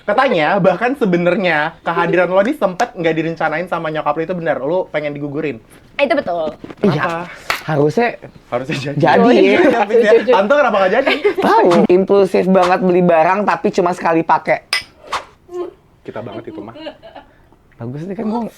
Katanya bahkan sebenarnya kehadiran lo ini sempet nggak direncanain sama nyokap lo, itu benar? Lo pengen digugurin? Itu betul. Iya. Harusnya Harusnya jadi. jadi ya. Tante kenapa nggak jadi? Tahu. Impulsif banget beli barang tapi cuma sekali pakai. Kita banget itu mah. Bagus nih kan gua.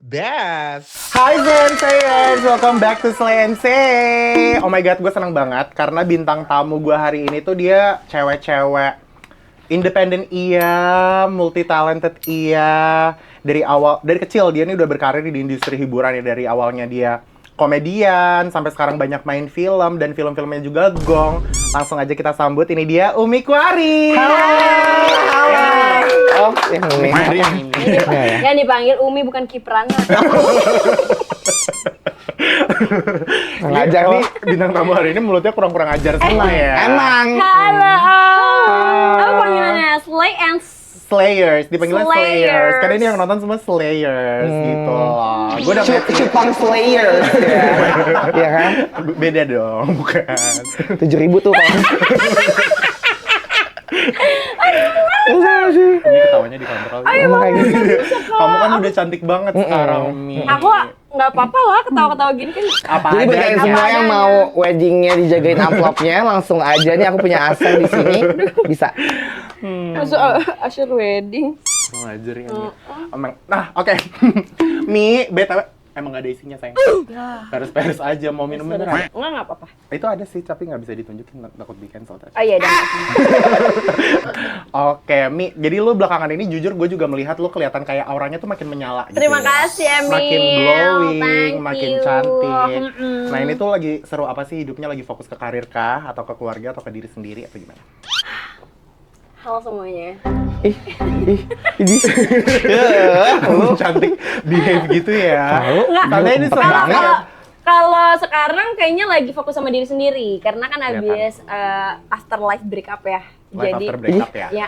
Best. Hai Slayers, welcome back to Slay and Say. Oh my god, gue seneng banget karena bintang tamu gue hari ini tuh dia cewek-cewek independen iya, multi talented iya. Dari kecil dia nih udah berkarir di industri hiburan ya, dari awalnya dia komedian sampai sekarang banyak main film dan film-filmnya juga gong. Langsung aja kita sambut, ini dia Umi Kwari. Oh, yang ini. Yang dipanggil Umi bukan Kiprana. Ngajar Nih nih. bintang tamu hari ini mulutnya kurang-kurang ajar semua ya. Emang. Halo. Apa panggilannya? Slay and Slayers, dipanggilnya Slayers. Slayers. Karena ini yang nonton semua Slayers gitu loh. Gue udah Cupang Slayer. Iya kan? beda dong, bukan. 7.000 tuh kan. Ini ketawanya di kontrol. Emang kayak gitu. Kamu kan udah cantik banget sekarang, Mi. Aku nggak apa-apa lah ketawa-ketawa gini kan. Apa Jadi buat kalian semua yang mau weddingnya dijagain amplopnya, langsung aja nih aku punya Asel di sini. Bisa. Masuk Asyur wedding. Kurang ajar ya, Mi. Emang, nah, oke. Mi, BTW emang gak ada isinya, sayang. Peres-peres aja, mau minum beneran? Enggak apa-apa. Itu ada sih, tapi nggak bisa ditunjukin, takut di cancel tadi. Oh iya, dan Oke, Mi. Jadi lu belakangan ini jujur gue juga melihat lu kelihatan kayak auranya tuh makin menyala gitu. terima ya. kasih, Emil. Makin glowing, Thank makin you. cantik. Mm-mm. Nah, ini tuh lagi seru apa sih hidupnya? Lagi fokus ke karir kah? Atau ke keluarga? Atau ke diri sendiri? Atau gimana? Halo semuanya. Ini. Lu cantik behave gitu ya. Enggak. Karena ini seru banget. Kalau sekarang kayaknya lagi fokus sama diri sendiri karena kan Kelihatan. habis after life breakup ya. Life Jadi after breakup ya? ya.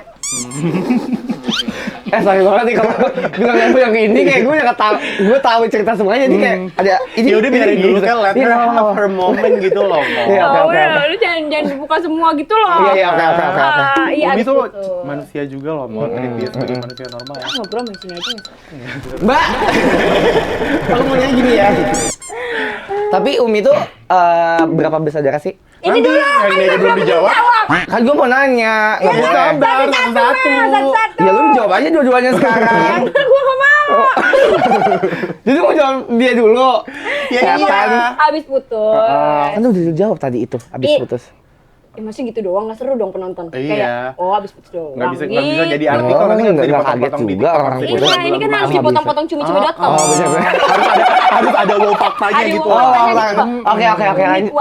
Sorry banget nih kalau bilang aku yang ini kayak gue tahu cerita semuanya jadi kayak ada ini. Ya udah biarin dulu kan, let her Iya, have her moment gitu loh, Mo. Iya, oke, Oh, oke, udah, oke. lu jangan dibuka semua gitu loh. Iya, oke. Iya, Umi abis tuh itu. manusia juga loh, Mo. Treat dia sebagai manusia normal ya. Ngobrol sama sini aja nggak sih? Mbak, aku mau nanya gini ya. Tapi Umi tuh berapa bersaudara sih? Ini Nanti, dulu, yang ini aja belum dijawab. Kan gue mau nanya. Nggak boleh sabar, satu-satu. Satu-satu. Ya lu jawab aja dua-duanya sekarang. Gue gak mau. Jadi mau jawab dia dulu. Ya Ya iya. kan? Abis putus. Kan lu udah jawab tadi itu abis Ih. putus. Ya masih gitu doang, gak seru dong penonton. Iya. Kayak, oh abis putus doang. Nggak bisa jadi Oh, artikel, nanti nggak bisa nggak dipotong-potong kaget di juga orang TikTok. putus. Iya, ini kan harus dipotong-potong cumi-cumi.com. Oh, bener-bener. harus ada wow faktanya Ada gitu. wow Oh, faktanya gitu.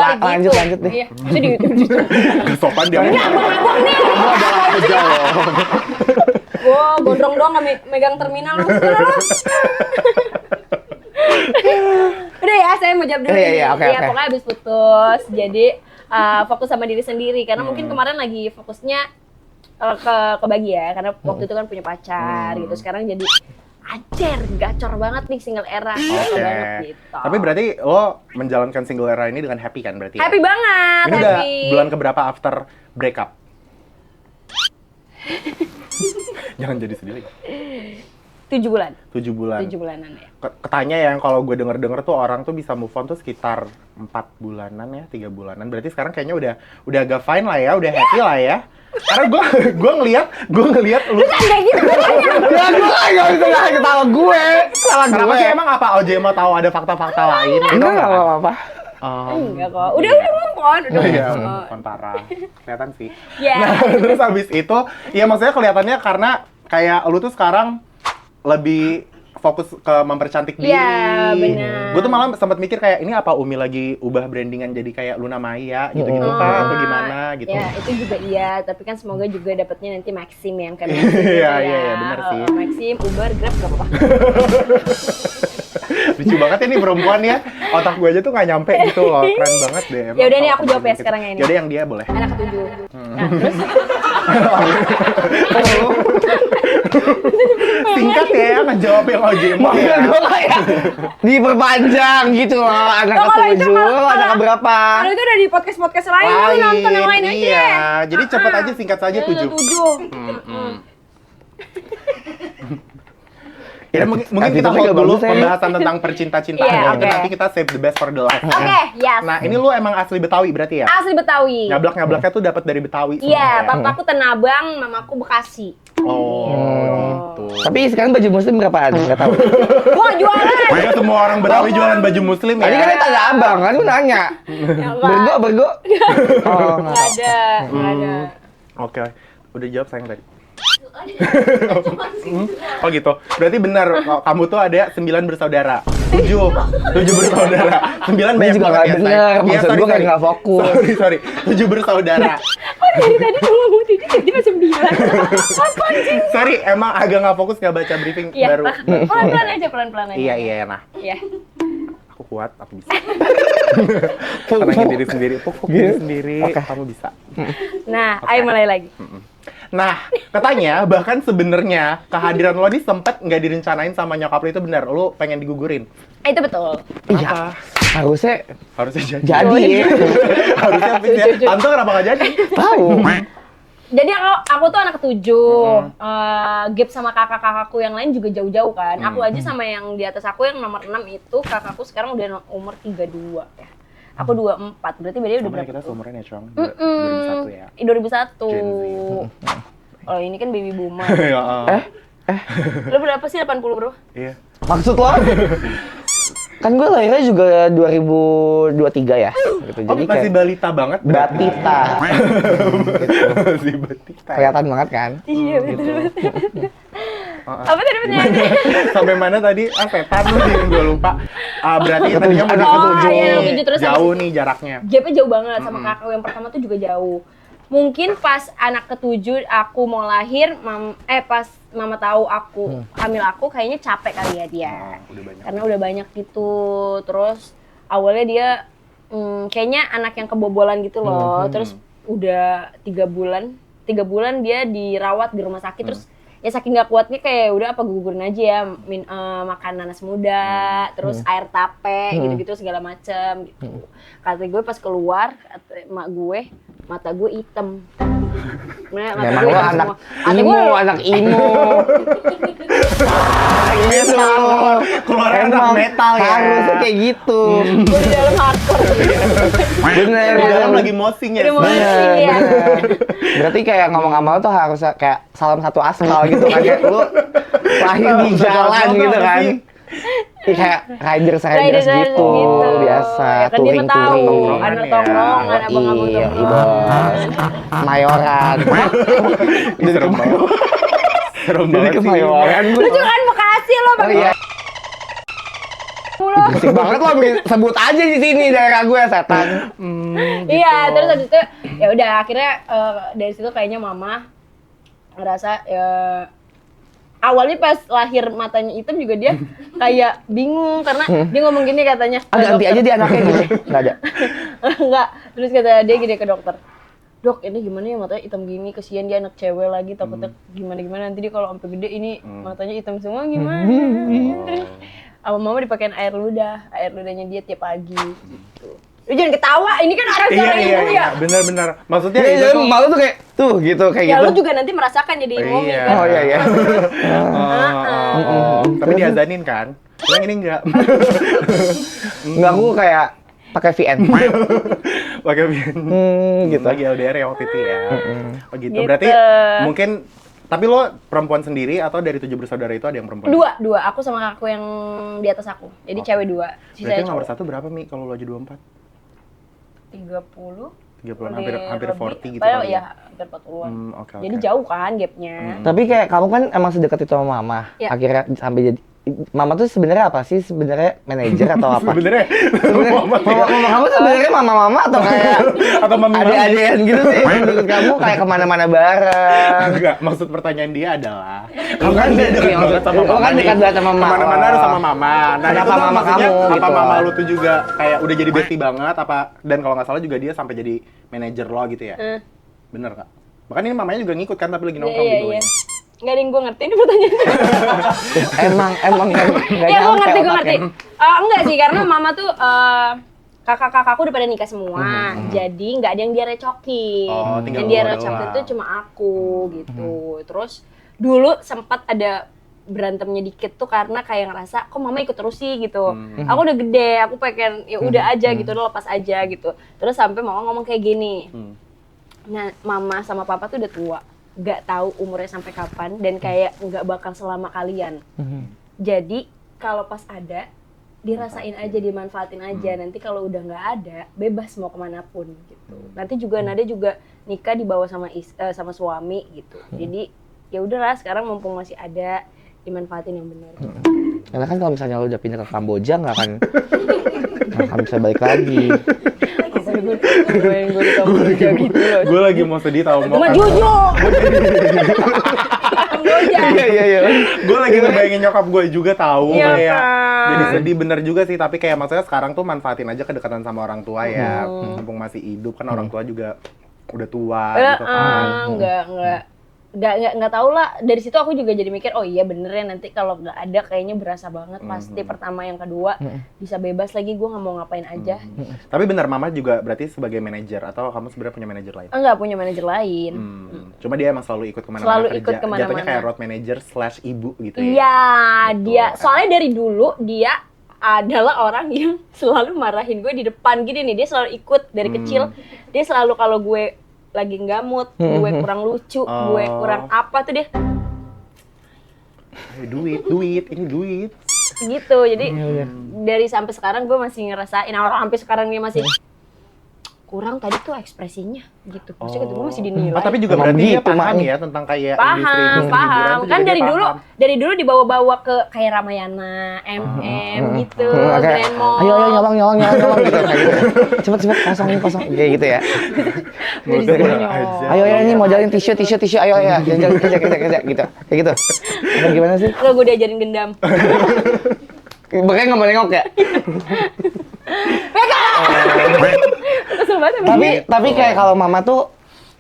oke, lanjut deh. Iya, bisa di YouTube gitu. Gak sopan dia. Ini abang-abang nih. Kamu adalah aja loh. Gue gondrong doang gak megang terminal. Udah ya, saya mau jawab dulu. Iya, oke. Pokoknya abis putus. Jadi fokus sama diri sendiri. Karena mungkin kemarin lagi fokusnya kebagi ya. Karena waktu itu kan punya pacar gitu. Sekarang jadi ajar, gacor banget nih single era. Oke. Banget gitu. Tapi berarti lo menjalankan single era ini dengan happy kan berarti? Happy banget, Ini udah happy. bulan keberapa after breakup? Jangan jadi sedih lagi. 7 bulan. 7 bulan. 7 bulanan ya. Katanya yang kalau gue denger tuh orang tuh bisa move on tuh sekitar 4 bulanan ya, 3 bulanan. Berarti sekarang kayaknya udah agak fine lah ya, udah happy lah ya. Karena gue ngeliat lu. Kayak gitu. Ya gue nggak bisa ngasih ketawa gue. Salah Kenapa gue. sih emang apa OJ mau tahu ada fakta-fakta lain? Enggak apa-apa. Enggak kok. Udah move on, udah Iya, move on. bukan parah. Kelihatan sih. Ya. Nah, terus habis itu, ya maksudnya kelihatannya karena kayak lu tuh sekarang lebih fokus ke mempercantik diri. Iya, benar. Gue tuh malah sempat mikir kayak ini apa Umi lagi ubah brandingan jadi kayak Luna Maya gitu-gitu kah atau gimana gitu. Ya, itu juga iya, tapi kan semoga juga dapatnya nanti Maxim yang kan. Iya, benar sih. Maxim, Uber, Grab gak apa-apa. Lucu banget ini perempuan ya. Otak gue aja tuh nggak nyampe gitu loh. Keren banget deh. Ya udah nih, aku jawab ya sekarang ya ini. Yaudah yang dia boleh. Anak ketujuh. Nah, terus Singkat ya, ngejawab yang OJM Maksud ya. gue kayak diperpanjang gitu loh. Anak Oh, kalau itu ketujuh, mah- anak berapa? kalau itu udah di podcast lain, lu nonton yang lain aja. Iya, jadi cepet aja singkat saja Ya, udah 7. tujuh. Ya, mungkin kita tapi hold nggak dulu bagus ya. pembahasan tentang percinta-cintaan Iya, gitu. oke. Nanti kita save the best for the last. Oke, yes. Nah, ini lu emang asli Betawi berarti ya? Asli Betawi. Nyablak-nyablaknya tuh dapat dari Betawi Iya, sebenarnya. papaku Tanabang, mamaku Bekasi. Oh, gitu. Tapi sekarang baju muslim berapaan? Nggak tahu. Gua jualan. Masa semua orang Betawi jualan baju muslim ya? Tadi kan dia tanya abang, kan lu nanya. Ya, enggak. Bergo. Oh, Nggak ada, nggak ada. Oke, udah jawab sayang tadi. Oh gitu. Berarti benar kamu tuh ada 9 bersaudara. 7 bersaudara. 9 Ini banyak juga banget nggak ya, bener. sayang. Iya, Maksud sorry, gue kayak sorry. nggak fokus. Sorry. 7 bersaudara. Oh, dari tadi lu ngomong tujuh, tiba-tiba 9. Apa anjing? Sorry, emang agak nggak fokus nggak baca briefing Iya, baru. pelan-pelan aja, pelan-pelan aja. Iya, nah. Iya. Aku kuat, aku bisa. Tenangin diri sendiri, puk diri sendiri, kamu bisa. Nah, ayo mulai lagi. Nah, katanya bahkan sebenarnya kehadiran lo ini sempet nggak direncanain sama nyokap lo itu benar. Lo pengen digugurin. Itu betul. Iya. Apa? Harusnya Harusnya jadi. jadi. Harusnya fix ya. Tante kenapa nggak jadi? Tahu. Jadi aku tuh anak ketujuh, gap sama kakak-kakakku yang lain juga jauh-jauh kan. Aku aja sama yang di atas aku yang nomor 6 itu, kakakku sekarang udah umur 32 ya. Aku 24, berarti bedanya udah Sama berapa? kita seumuran ya, Cong. 2001 ya. 2001. Gen Z. Oh, ini kan baby boomer. Ya, Lu berapa sih, 80 bro? iya. Maksud lo? Kan gue lahirnya juga 2023 ya. Gitu. Oh, Jadi masih kayak balita banget. berarti. batita. Masih balita. Kelihatan banget kan? Iya, betul. Apa tadi pertanyaannya? Sampai mana tadi? Setan lu sih, gue lupa. Berarti tadinya mau anak di ketujuh. Iya, anak ketujuh, terus jauh habis nih jaraknya. Gapnya jauh banget sama kakak yang pertama tuh juga jauh. Mungkin pas anak ketujuh aku mau lahir, pas mama tahu aku hamil aku, kayaknya capek kali ya dia. Udah banyak. Karena udah banyak gitu. Terus awalnya dia kayaknya anak yang kebobolan gitu loh. Terus udah 3 bulan dia dirawat di rumah sakit. Terus ya saking gak kuatnya kayak udah apa gugurin aja ya, makan nanas muda, terus air tape gitu-gitu segala macem gitu. Kata gue pas keluar, kata emak gue, mata gue hitam. Memang lo anak anak imo. Gitu. Keluarnya anak metal ya. Harusnya kayak gitu. Gue di dalam hardcore. Bener. Di dalam lagi mosing ya. Udah mau ngasih ya. Berarti kayak ngomong sama lo tuh harusnya kayak salam satu aspal gitu kan. Kayak lu lahir di jalan gitu kan. Kayak riders gitu, biasa, Ya kan dia mah tahu, touring. anak Ya. tongkrongan, abang-abang Iya, tongkrongan. Mayoran. Ini serem banget. Serem Jadi banget ke sih. Mayoran gue. Lu juga kan Bekasi lo, Oh Bang. iya. Berisik banget lo, sebut aja di sini daerah gue setan. Iya, terus habis itu ya udah akhirnya dari situ kayaknya mama ngerasa ya awalnya pas lahir matanya hitam juga dia kayak bingung karena dia ngomong gini katanya. Ganti aja dia anaknya gitu. Enggak ada. Enggak. Terus kata dia gini ke dokter. Dok, ini gimana ya matanya hitam gini, kesian dia anak cewek lagi, takutnya gimana nanti dia kalau sampai gede ini matanya hitam semua gimana. Terus sama mama dipakein air ludahnya dia tiap pagi gitu. Lu jangan ketawa, ini kan orang Iya, seorang iya, ibu iya. ya. Benar-benar. Maksudnya Iya, itu jadi tuh malu tuh kayak tuh gitu kayak Ya gitu. lu juga nanti merasakan jadi momi Iya. kan. Oh iya iya. Tapi diazanin kan? Yang ini enggak. Enggak, aku kayak pakai VN. Pakai pin. Gitu. Lagi LDR ya waktu itu ya. Oh gitu. Gitu. Berarti mungkin tapi lo perempuan sendiri atau dari 7 bersaudara itu ada yang perempuan? Dua, aku sama kakakku yang di atas aku. Jadi cewek 2, Berarti sisanya nomor cowok. 1 berapa Mi kalau lo aja 24? 30. 30 hampir 40 gitu Padahal kali ya, hampir 40-an. Oke. Jadi jauh kan gapnya. Tapi kayak kamu kan emang sedekat itu sama mama. Iya. Akhirnya sampai jadi mama tuh sebenarnya apa sih? Sebenarnya manajer atau apa? Sebenarnya Mama kamu sebenarnya mama atau kayak atau mami adik-adikan gitu sih? Menurut kamu kayak kemana-mana bareng? Enggak, maksud pertanyaan dia adalah Kamu kan dekat banget sama mama. Kan dekat banget sama mama. Kemana-mana harus sama mama. Nah, Kenapa itu tuh mama maksudnya, kamu apa gitu? mama lu tuh juga kayak udah jadi bestie banget apa dan kalau nggak salah juga dia sampai jadi manajer lo gitu ya? Bener nggak? Bahkan ini mamanya juga ngikut kan tapi lagi nongkrong di bawahnya. Nggak ada yang gue ngerti ini pertanyaannya. emang nggak Ya gue ngerti, gue otaknya. ngerti. Enggak sih, karena mama tuh kakak-kakakku udah pada nikah semua. Jadi nggak ada yang dia recokin. Oh, tinggal yang dia lo recokin doang. tuh cuma aku gitu. Terus dulu sempat ada berantemnya dikit tuh karena kayak ngerasa kok mama ikut terus sih gitu. Aku udah gede, aku pengen ya udah aja gitu, udah lepas aja gitu. Terus sampai mama ngomong kayak gini. Nah, mama sama papa tuh udah tua. Nggak tahu umurnya sampai kapan dan kayak nggak bakal selama kalian. Jadi kalau pas ada dirasain aja, dimanfaatin aja. Nanti kalau udah nggak ada, bebas mau kemanapun gitu. Nanti juga Nada juga nikah dibawa sama sama suami gitu. Jadi ya udahlah sekarang mumpung masih ada, dimanfaatin yang benar. Karena kan kalau misalnya lo udah pindah ke Kamboja nggak akan bisa balik lagi. Gue di Kamboja gitu loh. Gue lagi mau sedih tau mau. Cuma jujur. Kamboja. Iya. Gue lagi ngebayangin nyokap gue juga tahu Iya kayak kan. jadi sedih bener juga sih tapi kayak maksudnya sekarang tuh manfaatin aja kedekatan sama orang tua ya mumpung masih hidup kan orang tua juga udah tua gitu kan. Nggak tahu lah. Dari situ aku juga jadi mikir, oh iya bener ya nanti kalau nggak ada kayaknya berasa banget pasti pertama yang kedua bisa bebas lagi, gue nggak mau ngapain aja. Tapi bener mama juga berarti sebagai manajer atau kamu sebenarnya punya manajer lain? Enggak punya manajer lain. Cuma dia emang selalu ikut kemana-mana Selalu kerja. ikut kemana-mana. Jatuhnya kayak road manager / ibu gitu ya? Iya, Betul. dia soalnya dari dulu dia adalah orang yang selalu marahin gue di depan gini nih. Dia selalu ikut dari kecil. Dia selalu kalau gue lagi nggak mood, gue kurang lucu, gue kurang apa tuh dia duit, ini duit. gitu. Jadi dari sampai sekarang gue masih ngerasain, orang sampai sekarang dia masih kurang tadi tuh ekspresinya gitu. Maksudnya gue masih dinilai. Oh, tapi juga Emang berarti dia begitu, paham Mak. ya tentang kayak paham, industri paham. hiburan tuh Kan juga dari dia dulu, paham. dari dulu dibawa-bawa ke kayak Ramayana, gitu, Kayak, Grand Mall. ayo nyolong gitu kayak gitu. Cepet kosong kayak gitu ya. Ayo ini modalin tisu ayo kerja gitu. Kayak gitu. Apa gimana sih? Kalau gue diajarin gendam. Makanya nggak mau nengok ya. Kesel banget emang. Tapi kayak kalau mama tuh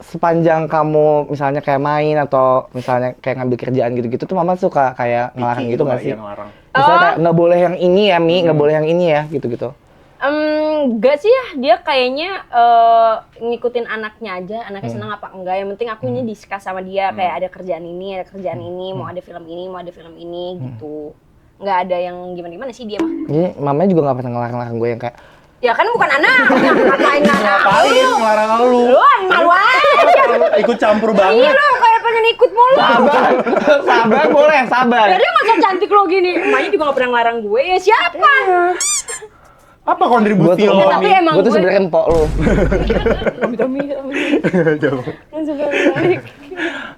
sepanjang kamu misalnya kayak main atau misalnya kayak ngambil kerjaan gitu-gitu tuh mama suka kayak ngelarang Picky gitu nggak sih? Iya, ngelarang. Misalnya kayak nggak boleh yang ini ya Mi, nggak boleh yang ini ya gitu-gitu. Enggak sih ya, dia kayaknya ngikutin anaknya aja, anaknya senang apa enggak, yang penting akunya discuss sama dia, kayak ada kerjaan ini, mau ada film ini, gitu. Nggak ada yang gimana-gimana sih dia mah. Jadi mamanya juga nggak pernah ngelarang gue yang kayak Ya kan bukan anak, ngapain ngelarang Ngapain lu? ngelarang lu? Lu malu aja. Ikut campur Iya banget. lu kayak pengen ikut mulu. sabar boleh sabar. Ya dia masa cantik lo gini, emaknya juga gak pernah ngelarang gue, ya siapa? Apa kontribusi Gua tuh- lo? Ya, tapi Mi? emang Gue tuh sebenarnya empok lu. Tommy. Langsung balik.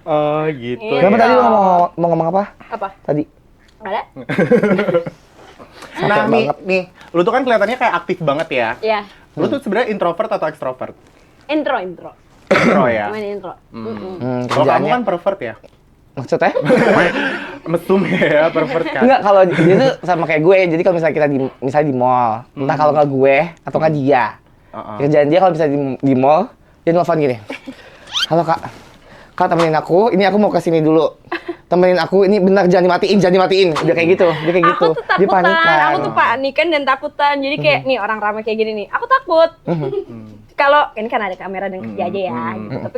Oh gitu. Iya. Kenapa ya. tadi lu mau ngomong apa? Apa? Tadi. Ada? Nah, Capek Mi, banget. nih, lu tuh kan kelihatannya kayak aktif banget ya. Ya, Lu tuh sebenarnya introvert atau extrovert? intro. Intro ya. Main intro. Kalau kamu Kerjaannya kan pervert ya? maksudnya? Mesum ya, pervert kan? Enggak, kalau dia tuh sama kayak gue. Jadi kalau misalnya kita misalnya di mall, entah kalau nggak gue atau nggak dia. Kerjaan dia kalau misalnya di mall, dia nelfon gini. Halo Kak temenin aku, ini aku mau kesini dulu. Temenin aku, ini benar jangan dimatiin. Dia kayak gitu, dia kayak gitu. Aku tuh Dia takutan, panikan. aku tuh panikan dan takutan. Jadi kayak nih orang ramai kayak gini nih, aku takut. Kalau ini kan ada kamera dan kerja aja ya. Gitu. Tapi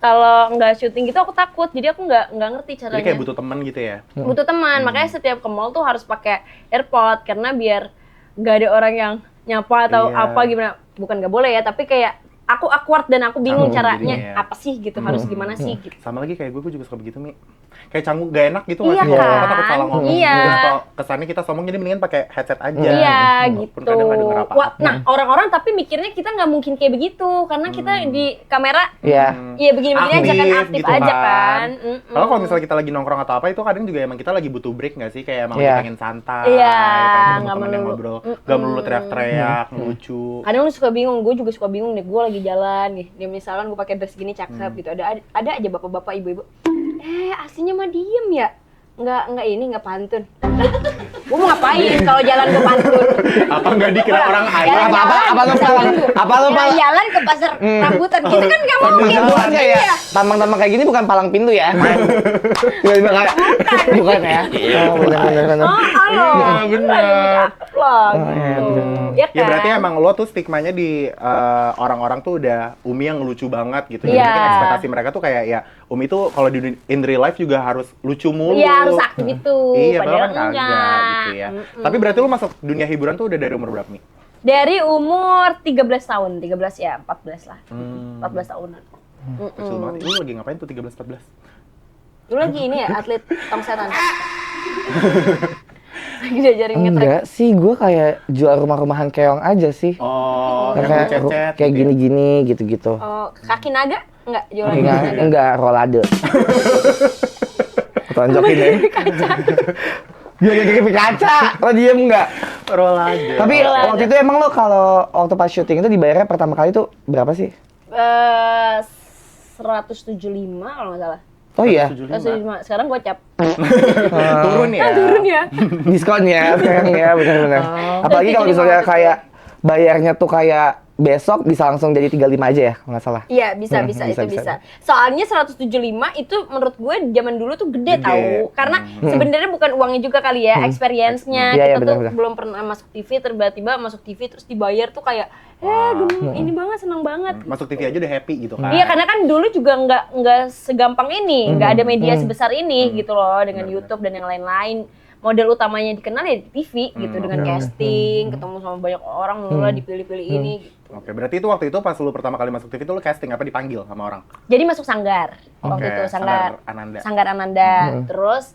kalau nggak syuting gitu aku takut. Jadi aku nggak ngerti caranya. Jadi kayak butuh teman gitu ya? Butuh teman, makanya setiap ke mall tuh harus pakai AirPod karena biar nggak ada orang yang nyapa atau Iya. apa gimana. Bukan nggak boleh ya, tapi kayak aku awkward dan aku bingung Canggung caranya jadinya ya. apa sih gitu, harus gimana sih gitu. Sama lagi kayak gue juga suka begitu, Mi. Kayak canggung gak enak gitu nggak Iya sih? Kita kan? takut salah ngomong. Iya. Terus kalau kesannya kita ngomong jadi mendingan pakai headset aja. Iya Walaupun gitu. kadang nggak denger apa-apa. Nah orang-orang tapi mikirnya kita nggak mungkin kayak begitu karena kita di kamera Iya. iya begini-begini aja kan, aktif gitu aja kan. Kalau misalnya kita lagi nongkrong atau apa itu kadang juga emang kita lagi butuh break nggak sih? Kayak emang Iya. lagi pengen santai, Iya, pengen ketemu nggak temen yang melulu. ngobrol, nggak melulu teriak-teriak, lucu. Kadang lu suka bingung, gue juga suka bingung nih, gue lagi jalan nih, dia misalkan gue pakai dress gini cakep gitu, ada aja bapak-bapak, ibu-ibu, aslinya mah diem ya, nggak pantun. Gue mau ngapain kalau jalan gue pantun? Apa nggak dikira orang Jalan- ayam? Apa lu palang? Jalan ke pasar rambutan gitu kan nggak mungkin. Itu kan kayak tampang-tampang kayak gini bukan palang pintu ya? Tiba-tiba kayak bukan ya? Oh benar. Oh, halo. benar. Lah, Oh, iya, gitu. benar. Ya kan? Ya berarti emang lo tuh stigmanya di orang-orang tuh udah Umi yang lucu banget gitu. Jadi Iya. mungkin ekspektasi mereka tuh kayak ya Umi tuh kalau di in real life juga harus lucu mulu. Iya, harus aktif itu. Iya, Padahal padahal kan kagak gitu ya. Tapi berarti lo masuk dunia hiburan tuh udah dari umur berapa nih? Dari umur 13 tahun, 13 ya, 14 lah. 14 tahunan. Kecil banget. Lu lagi ngapain tuh 13-14? Lu lagi ini ya, atlet tong setan. Lagi diajarin ngetrek. Enggak sih, gue kayak jual rumah-rumahan keong aja sih. Oh, yang Kayak cet-cet kayak gitu ya? gini-gini gitu-gitu. Oh, kaki naga? Enggak, jualan kaki naga. Enggak, rolade. Tonjokin ya. Dia kayak kaca. Lo diem enggak? Roll aja. Tapi waktu itu emang lo kalau waktu pas syuting itu dibayarnya pertama kali tuh berapa sih? 175 kalau nggak salah. Oh iya, 175. 175. Sekarang gocap. Turun ya? Turun ya. diskon ya sekarang ya benar-benar. Apalagi kalau misalnya kayak bayarnya tuh kayak besok bisa langsung jadi 35 aja ya, kalau nggak salah. Iya, bisa itu bisa. Soalnya 175 itu menurut gue zaman dulu tuh gede tahu. Karena sebenarnya bukan uangnya juga kali ya, experience-nya. Iya, iya, Kita tuh benar-benar. belum pernah masuk TV, tiba-tiba masuk TV terus dibayar tuh kayak ini banget, senang banget. Masuk TV aja udah happy gitu kan? Iya, karena kan dulu juga nggak segampang ini, nggak ada media sebesar ini gitu loh, dengan YouTube dan yang lain-lain. Model utamanya dikenal ya di TV gitu, dengan casting, ketemu sama banyak orang, mulai dipilih-pilih ini. Gitu. Oke, berarti itu waktu itu pas lu pertama kali masuk TV itu lu casting apa dipanggil sama orang? Jadi masuk Sanggar waktu Oke, itu, Sanggar Ananda. Sanggar Ananda. Terus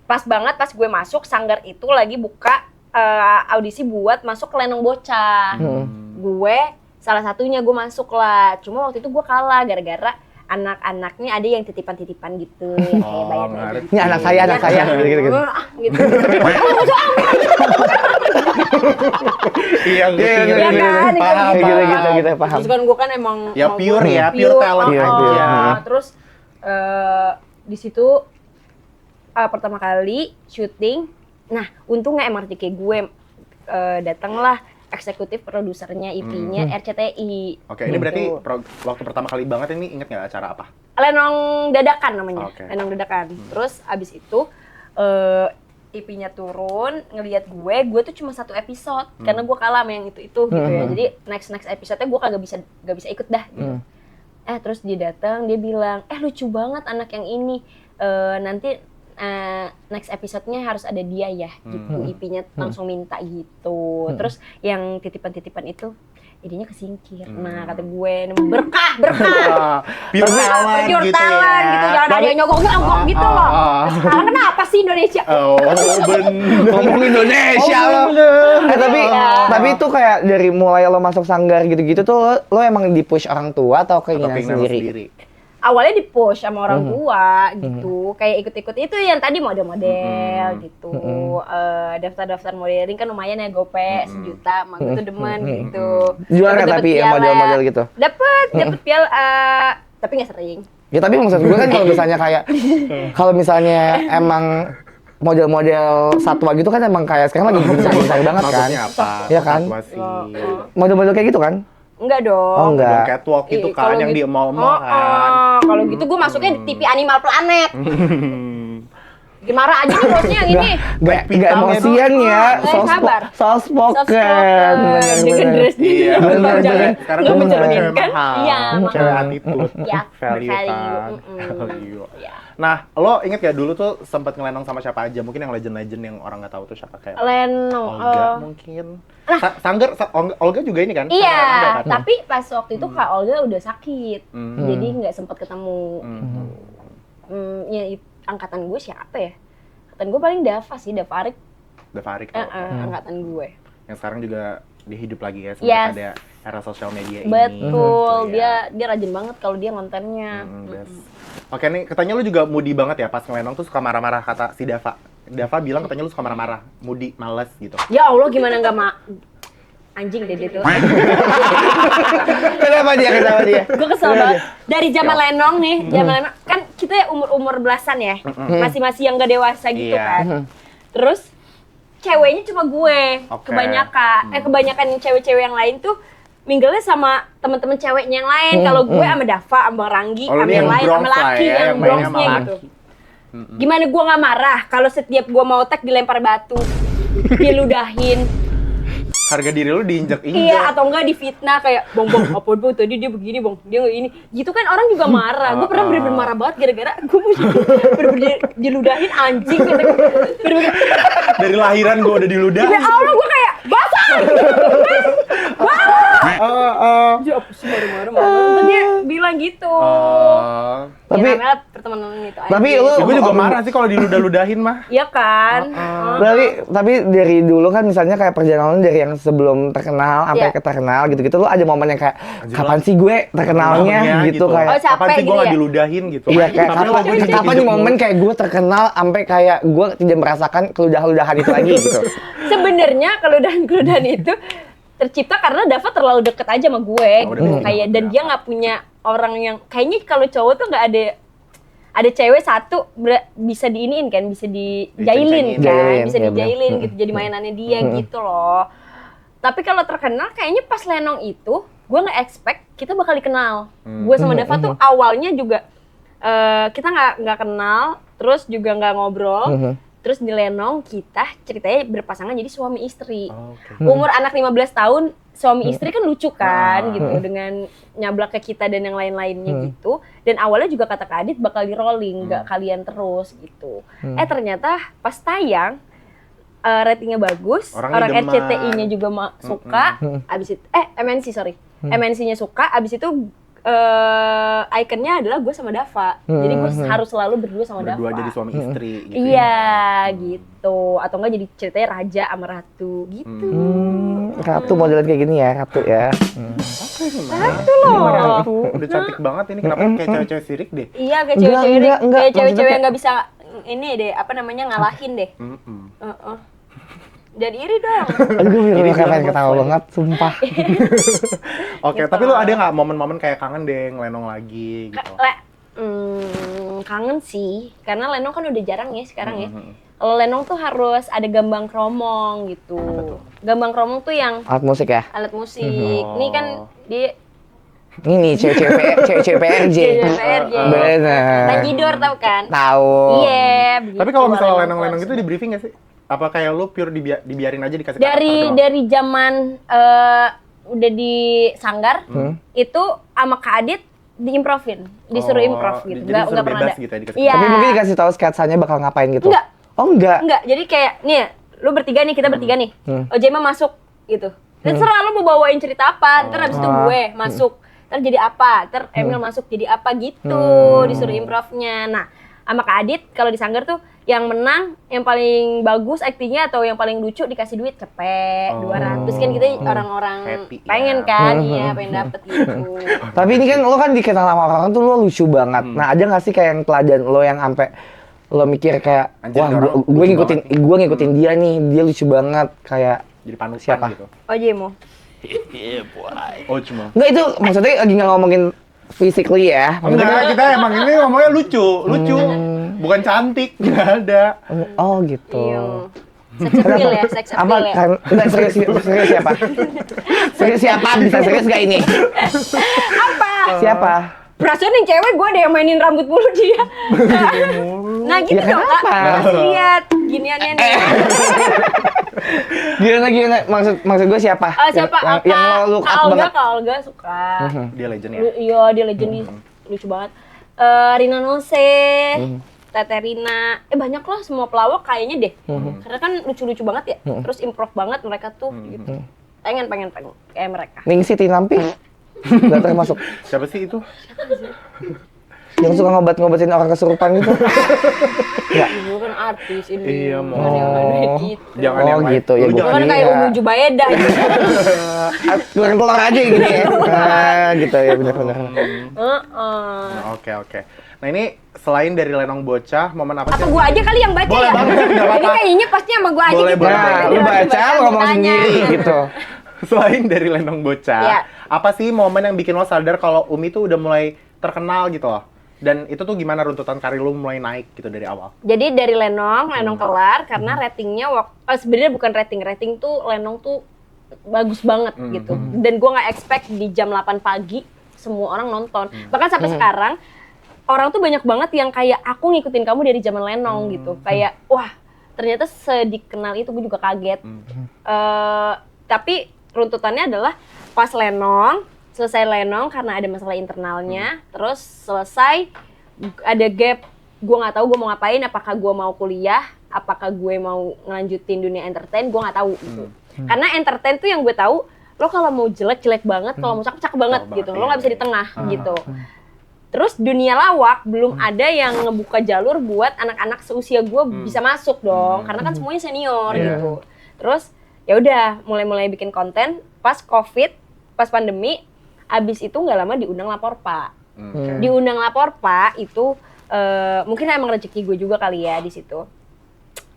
pas banget pas gue masuk Sanggar itu lagi buka audisi buat masuk ke Lenong Bocah. Gue salah satunya gue masuk lah. Cuma waktu itu gue kalah gara-gara anak-anaknya ada yang titipan-titipan gitu, yang kayak bayar ngerti. Ini anak saya gitu. gitu. Iya, Iya, gitu. Iya kan, Paham, gitu. paham. Gitu, paham. Terus kan gue kan emang Ya mau pure gue ya, pure talent Iya, aja. pure. Terus di situ pertama kali syuting, nah untungnya MRT kayak gue datanglah eksekutif produsernya IP-nya RCTI. Oke, ini Gitu. berarti waktu pertama kali banget ini inget nggak acara apa? Lenong dadakan namanya, Oke. Lenong dadakan. Terus abis itu IP-nya turun, ngelihat gue tuh cuma satu episode karena gue kalah sama yang itu gitu ya. Jadi next episode-nya gue kagak bisa ikut dah. Gitu. Terus dia datang, dia bilang, lucu banget anak yang ini. Nanti next episode-nya harus ada dia ya, gitu. IP-nya langsung minta gitu. Terus yang titipan-titipan itu jadinya kesingkir. Nah, kata gue, berkah. Pure talent Pure gitu talent ya. gitu, jangan ada yang nyogok-nyogok gitu loh. Sekarang kenapa sih Indonesia? Oh, bener. Ngomong Indonesia lo. Tapi itu kayak dari mulai lo masuk Sanggar gitu-gitu tuh lo emang di-push orang tua atau keinginan Keinginan sendiri? Awalnya di-push sama orang tua gitu, kayak ikut-ikut itu yang tadi model-model gitu, daftar-daftar modeling kan lumayan ya, gope 1 juta, mak gue tuh demen gitu. Jual nggak Dapet tapi yang piala. model-model gitu? Dapet piala, tapi nggak sering. Ya tapi maksud gue kan kalau misalnya emang model-model satwa gitu kan emang kayak sekarang lagi besar banget kan? Maksudnya apa? Iya kan? Masih. Model-model kayak gitu kan? Enggak dong. Oh, enggak. Yang catwalk itu kan, Kalau yang gitu- dia mau kan. Kalau gitu gue masuknya di TV Animal Planet. Gimana aja nih bosnya yang ini. Gak emosian ya, sabar. soft spoken. Dengan dress Iya, dia. bener. Sekarang Nggak gue mencerminkan. cewek mahal. Iya, Cewek mahal. attitude. Ya, Value value. kan. Mm-mm. Value. Iya. Nah, lo inget gak dulu tuh sempet ngelenong sama siapa aja? Mungkin yang legend-legend yang orang nggak tahu tuh siapa kayak Lenong. Olga mungkin. Olga juga ini kan? Iya, Sama Anda kan? tapi pas waktu itu Kak Olga udah sakit, Hmm. jadi nggak sempat ketemu. Ya angkatan gue siapa ya? Angkatan gue paling Dava sih, Dava Arik. Dava Arik tau. Angkatan gue. Yang sekarang juga dihidup lagi ya Yes. semenjak ada era sosial media ini. Betul, Iya. dia rajin banget kalau dia kontennya. Oke nih, katanya lu juga moody banget ya pas ngelenong tuh suka marah-marah kata si Dava. Dava bilang katanya lu suka marah-marah, moody, males gitu. Ya Allah, gimana nggak anjing deh dia tuh. Kenapa dia? Gue kesel banget. Dari zaman Lenong nih, zaman Lenong kan kita ya umur belasan ya, masih yang gak dewasa gitu Iya. kan. Terus ceweknya cuma gue, Oke. kebanyakan cewek-cewek yang lain tuh mingle sama teman-teman ceweknya yang lain. Kalau gue sama Dava, sama Ranggi, Oh, lu sama nih yang lain, sama Bronx lah laki ya, yang yang mainnya Bronxnya sama gitu. Gimana gue nggak marah kalau setiap gue mau tag dilempar batu, diludahin. Harga diri lu diinjek-injek. Iya, atau enggak difitnah kayak, bang, apa bang, tadi dia begini bang, dia nggak ini. Gitu kan orang juga marah. Gue pernah bener-bener marah banget gara-gara gue mau bener-bener diludahin anjing. Bener-bener, Dari lahiran gua udah diludahin. ya Allah gue kayak, basah! Dia apa sih marah-marah? Dia bilang gitu. Tapi- Ya namanya pertemanan itu aja. Tapi lu- Gue juga marah sih kalau diludah-ludahin mah. Iya kan? Tapi dari dulu kan misalnya kayak perjalanan dari yang sebelum terkenal sampai Iya. ke terkenal gitu-gitu lu ada momen yang kayak Anjir, kapan sih gue terkenalnya gitu Oh, kayak capek Kapan sih gitu gue nggak ya? diludahin gitu. iya kayak Tapi lagu ini kapan nih momen kayak gue terkenal sampai kayak gue tidak merasakan keludah-ludahan itu lagi gitu. Sebenarnya keludahan itu tercipta karena Dava terlalu deket aja sama gue, Oh, gitu. udah Kayak deket. dan dia nggak punya orang yang kayaknya kalau cowok tuh nggak ada cewek satu bisa diiniin kan, bisa dijailin Diceng-cengin. kan, Jailin, bisa iya dijailin bener. gitu, jadi mainannya dia gitu loh. Tapi kalau terkenal kayaknya pas Lenong itu gue nggak expect kita bakal dikenal. Gue sama Dava tuh awalnya juga kita nggak kenal, terus juga nggak ngobrol. Terus di Lenong kita ceritanya berpasangan jadi suami istri. Umur anak 15 tahun suami istri kan lucu kan gitu dengan nyablak ke kita dan yang lain-lainnya gitu. Dan awalnya juga kata Kak Adit bakal di rolling, nggak kalian terus gitu. Ternyata pas tayang ratingnya bagus, Orangnya orang demam. RCTI-nya juga suka, abis itu MNC sorry, MNC-nya suka, abis itu ikonnya adalah gue sama Dava, jadi gue harus selalu berdua sama berdua Dava. jadi suami istri gitu. Iya, gitu. Atau enggak jadi ceritanya raja sama ratu gitu. Ratu modelan kayak gini ya, ratu ya. Ratu loh. Ratu, udah cantik banget ini. Kenapa kayak cewek-cewek sirik deh? Iya, kayak Enggak, cewek-cewek enggak, kayak maksudnya cewek-cewek yang kayak- nggak bisa ini deh, apa namanya ngalahin deh. Jadi iri dong. Aduh gue Ini kayak pengen bilang ketawa bos, banget, sumpah. Oke, Gitu. tapi lu ada nggak momen-momen kayak kangen deh ngelenong lagi gitu? Kangen sih, karena Lenong kan udah jarang ya sekarang ya. Kalau Lenong tuh harus ada gambang kromong gitu. Gambang kromong tuh yang Alat musik ya? alat musik. Ini kan di Ini nih cewek-cewek PRJ. PRJ. Bener. Tanjidor tau kan? Tahu. Iya, begitu. Tapi kalau misalnya Lenong lenong-lenong tuh itu di briefing nggak sih? Apa kayak lu pure dibiarin aja dikasih dari zaman udah di Sanggar itu sama Kak Adit diimprovin, disuruh improv gitu. Jadi disuruh pernah bebas ada. gitu ya dikasih. Iya. Tapi mungkin dikasih tahu sketsanya bakal ngapain gitu. Enggak. Oh enggak. Enggak, jadi kayak nih, lu bertiga nih, kita bertiga nih. Ojema masuk gitu. Terserah lu mau bawain cerita apa, ntar abis itu gue masuk. Ntar jadi apa, ntar Emil masuk jadi apa gitu, disuruh improvnya. Nah, sama Kak Adit kalau di Sanggar tuh yang menang, yang paling bagus aktingnya atau yang paling lucu dikasih duit cepet 200 kan kita orang-orang Happy, pengen ya. kan, iya pengen dapet gitu. Tapi ini kan lo kan dikenal sama orang tuh lo lucu banget. Nah ada nggak sih kayak yang teladan lo yang sampai lo mikir kayak Anjir, wah ini orang gue lucu ngikutin dia nih, dia lucu banget kayak Jadi panutan Siapa? gitu. Ojemo. Oh cuma. enggak itu maksudnya lagi nggak ngomongin physically ya. Maksudnya Enggak, kita emang ini ngomongnya lucu. Bukan cantik, nggak ada. oh gitu. Iya. Sex appeal ya, sex Apa appeal ya. kan enggak serius siapa? Serius siapa? Bisa serius gak ini? Apa? Siapa? Perasaan yang cewek gue ada yang mainin rambut mulu dia. Nah gitu Ya, dong kak. kenapa? Kasih lihat giniannya nih. Gimana maksud gue siapa? Siapa? Yang lo look up banget. Kak Olga suka. Dia legend ya. Iya dia legend nih, lucu banget. Rina Nose, Tete Rina, banyak lah semua pelawak kayaknya deh. Karena kan lucu-lucu banget ya, terus improv banget mereka tuh gitu. Pengen kayak mereka. Ningsih Tinampi nggak termasuk. Siapa sih itu? Yang suka ngobat-ngobatin orang kesurupan gitu. Ya. Gue kan artis ini. Iya, mau. Bukan yang duit gitu. Jangan yang lain. gitu ya. Lu Gua jangan Bukan kayak Ungu Jubaida gitu. keluar keluar aja gini ya. Gitu ya benar-benar. Oke. Nah ini selain dari Lenong Bocah, momen apa sih? Apa gua aja kali yang baca Boleh ya? banget, nggak Ini apa-apa. kayaknya pasti sama gua aja Boleh, gitu. boleh. Nah, lu baca, lu ngomong tanya. sendiri gitu. Selain dari Lenong Bocah, Iya. apa sih momen yang bikin lo sadar kalau Umi tuh udah mulai terkenal gitu loh? Dan itu tuh gimana runtutan karir lo mulai naik gitu dari awal? Jadi dari Lenong kelar karena ratingnya sebenarnya bukan rating tuh Lenong tuh bagus banget gitu. Dan gua nggak expect di jam 8 pagi semua orang nonton. Bahkan sampai sekarang orang tuh banyak banget yang kayak aku ngikutin kamu dari zaman Lenong gitu. Kayak wah, ternyata sedikenal itu gue juga kaget. Tapi runtutannya adalah pas selesai Lenong karena ada masalah internalnya, terus selesai ada gap, gue nggak tahu gue mau ngapain, apakah gue mau kuliah, apakah gue mau ngelanjutin dunia entertain, gue nggak tahu gitu. Karena entertain tuh yang gue tahu, lo kalau mau jelek banget, kalau mau cakep banget gitu, lo nggak bisa di tengah gitu. Terus dunia lawak belum ada yang ngebuka jalur buat anak-anak seusia gue bisa masuk dong, karena kan semuanya senior gitu. Terus ya udah mulai bikin konten pas COVID, pas pandemi, abis itu nggak lama diundang Lapor Pak. Diundang Lapor Pak itu mungkin emang rezeki gue juga kali ya di situ.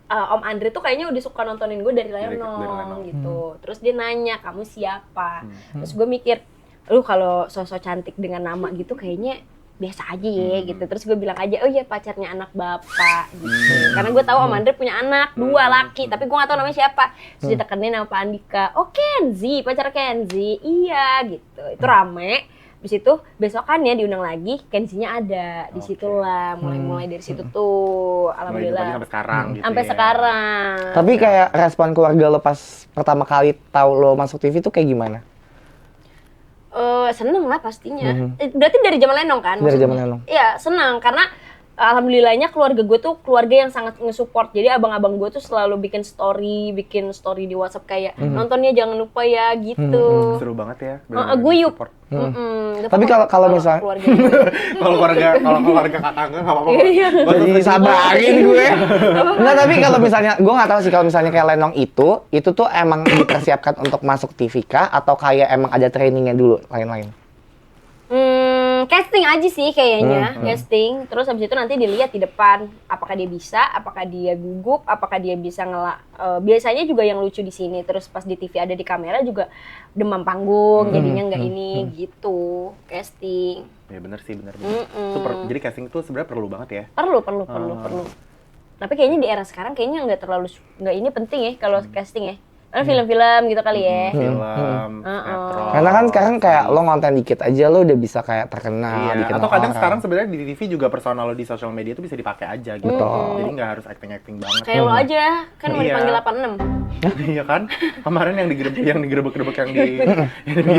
Om Andre tuh kayaknya udah suka nontonin gue dari Lenong gitu. Terus dia nanya, kamu siapa? Terus gue mikir, lu kalau sosok cantik dengan nama gitu kayaknya biasa aja ya gitu. Terus gue bilang aja, oh iya pacarnya anak bapak gitu. Karena gue tahu Om Andre punya anak 2 laki, tapi gue gak tahu namanya siapa. Terus ditekenin sama Pak Andika, oh Kenzi, pacar Kenzi, iya gitu. Itu rame. Habis itu besokannya diundang lagi, Kenzinya ada. Disitulah mulai dari situ tuh, alhamdulillah. Sampai sekarang gitu Sampai ya. sekarang. Tapi kayak respon keluarga lo pas pertama kali tahu lo masuk TV tuh kayak gimana? Seneng lah pastinya. Berarti dari zaman Lenong kan? Dari maksudnya? zaman Lenong. Iya, senang karena alhamdulillahnya keluarga gue tuh keluarga yang sangat nge-support. Jadi abang-abang gue tuh selalu bikin story di WhatsApp kayak nontonnya jangan lupa ya gitu. Seru banget ya. Guyup. support. Tapi kalau misalnya keluarga gue. Kalau keluarga kakak nggak apa-apa. Iya. jadi sabarin gue. Enggak, tapi kalau misalnya gue nggak tahu sih kalau misalnya kayak Lenong itu tuh emang dipersiapkan untuk masuk TV kah atau kayak emang ada trainingnya dulu lain-lain? Casting aja sih kayaknya, casting. Terus habis itu nanti dilihat di depan apakah dia bisa, apakah dia gugup, apakah dia bisa biasanya juga yang lucu di sini. Terus pas di TV ada di kamera juga demam panggung, jadinya nggak ini gitu. Casting. Ya benar sih, benar. Jadi casting itu sebenarnya perlu banget ya. Perlu. Tapi kayaknya di era sekarang kayaknya nggak ini penting ya kalau casting ya. Karena film-film gitu kali ya. Film, sinetron. Karena kan sekarang kayak lo ngonten dikit aja lo udah bisa kayak terkenal, Iya, dikenal atau kadang orang. sekarang sebenarnya di TV juga personal lo di sosial media itu bisa dipakai aja gitu. Jadi nggak harus acting banget. Kayak lo aja, kan mau Iya. dipanggil 86. Iya kan? Kemarin yang digerebek-gerebek yang di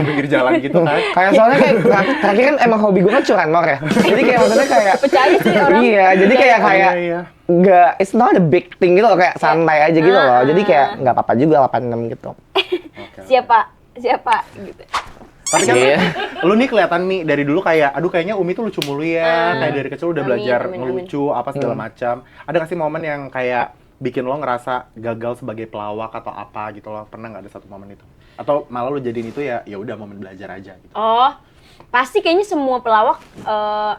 pinggir jalan gitu kan. Kayak soalnya kayak terakhir kan emang hobi gue kan curanmor ya. Jadi kayak maksudnya kayak Percaya sih orang. iya, jadi kayak Iya. nggak, it's not a big thing gitu loh, kayak santai aja gitu loh. Jadi kayak nggak apa-apa juga 86 gitu. Siapa gitu. Tapi kan Iya. lu nih kelihatan Mi dari dulu kayak aduh kayaknya Umi tuh lucu mulu ya. Kayak dari kecil udah Amin, belajar amin, ngelucu apa segala macam. Ada nggak sih momen yang kayak bikin lo ngerasa gagal sebagai pelawak atau apa gitu loh? Pernah nggak ada satu momen itu? Atau malah lo jadiin itu ya udah momen belajar aja gitu. Oh, pasti kayaknya semua pelawak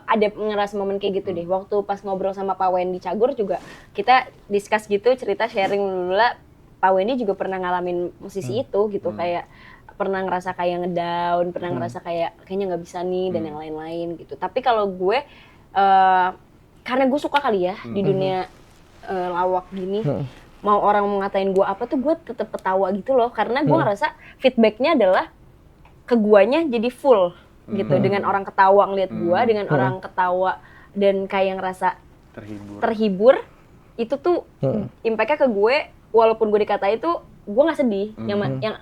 ada ngerasa momen kayak gitu deh. Waktu pas ngobrol sama Pak Wendy Cagur juga kita discuss gitu, cerita sharing dulu lah. Pak Wendy juga pernah ngalamin musisi itu gitu, kayak pernah ngerasa kayak ngedown, pernah ngerasa kayak kayaknya nggak bisa nih dan yang lain-lain gitu. Tapi kalau gue karena gue suka kali ya di dunia lawak gini, mau orang mau ngatain gue apa tuh gue tetep ketawa gitu loh, karena gue ngerasa feedbacknya adalah ke guanya jadi full gitu, dengan orang ketawa ngeliat gue, dengan orang ketawa dan kayak ngerasa terhibur itu tuh impact-nya ke gue, walaupun gue dikatain itu gue nggak sedih, yang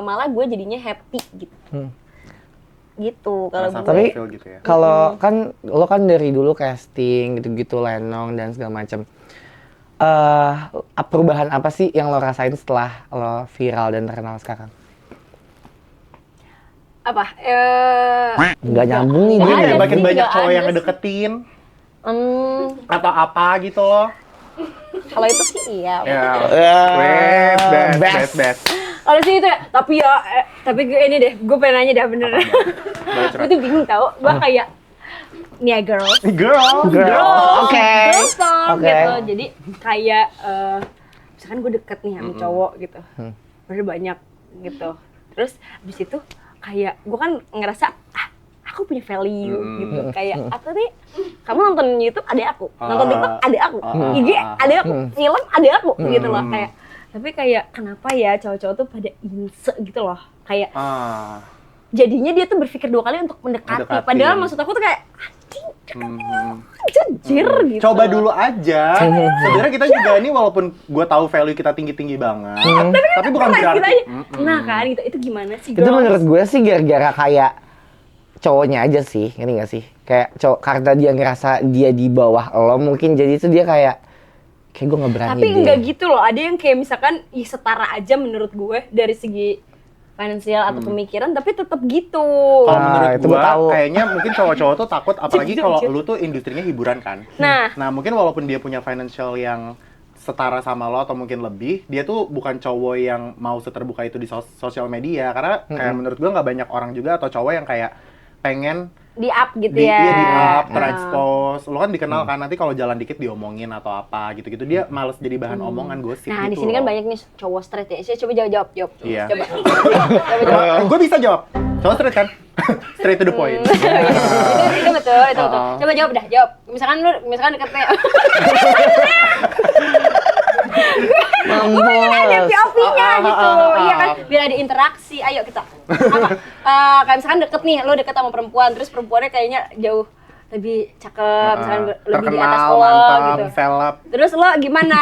malah gue jadinya happy gitu. gitu kalau Merasa gue. Tapi fulfill gitu ya. kalau kan lo kan dari dulu casting gitu-gitu, lenong dan segala macam. Perubahan apa sih yang lo rasain setelah lo viral dan terkenal sekarang? Apa? Nggak nyambung nih Mungkin gue. kayak ada makin sih, banyak nggak cowok ada yang sih. ngedeketin Hmm, atau apa gitu loh. kalau itu sih iya. Ya. Best. Best. Kalau sih itu ya, tapi gue ini deh, gue pengen nanya dah bener. Boleh Gue tuh bingung tau, gue kayak nih ya girls. Girl. Oke. Girls talk Oke. gitu. Jadi kayak misalkan gue deket nih sama cowok gitu. Udah banyak gitu. Terus abis itu kayak gue kan ngerasa aku punya value gitu. Kayak apa nih? Kamu nonton YouTube ada aku, nonton TikTok ada aku, IG ada aku, film ada aku gitu loh kayak. Tapi kayak kenapa ya cowok-cowok tuh pada inse gitu loh. Kayak jadinya dia tuh berpikir 2 kali untuk mendekati. Mendekati. Padahal maksud aku tuh kayak anjing jujur gitu. Coba dulu aja. Sebenarnya kita juga ini walaupun gue tahu value kita tinggi-tinggi banget, tapi bukan berarti. Nah kan itu gimana sih Itu girls? menurut gue sih gara-gara kayak cowoknya aja sih, ngerti gak sih? Kayak cowok karena dia ngerasa dia di bawah lo, mungkin jadi itu dia kayak gue nggak berani Tapi deh. enggak gitu loh, ada yang kayak misalkan setara aja menurut gue dari segi finansial atau pemikiran, tapi tetap gitu. Kalau menurut itu gue, gua tahu. kayaknya mungkin cowok-cowok tuh takut, apalagi Jujur, kalau jujur. lu tuh industrinya hiburan kan. Nah. Nah, mungkin walaupun dia punya financial yang setara sama lo atau mungkin lebih, dia tuh bukan cowok yang mau seterbuka itu di sosial media. Karena kayak menurut gue nggak banyak orang juga atau cowok yang kayak pengen Di up gitu di, ya. iya, di up, terekspos. Lo kan dikenal kan, nanti kalau jalan dikit diomongin atau apa gitu-gitu. Dia males jadi bahan omongan gosip Nah, gitu di sini kan loh. banyak nih cowok straight ya. Saya coba jawab. Iya. Coba. Coba jawab. Gue bisa jawab. Cowok straight kan? Straight to the point. itu betul. Coba jawab dah, jawab. Misalkan deketnya. Gue ada POV-nya gitu. Iya kan, biar ada interaksi. Ayo kita. Apa? Kayak misalkan deket nih, lo deket sama perempuan, terus perempuannya kayaknya jauh lebih cakep, misalkan lebih di atas Terkenal, lo mantap, gitu. velop. Terus lo gimana?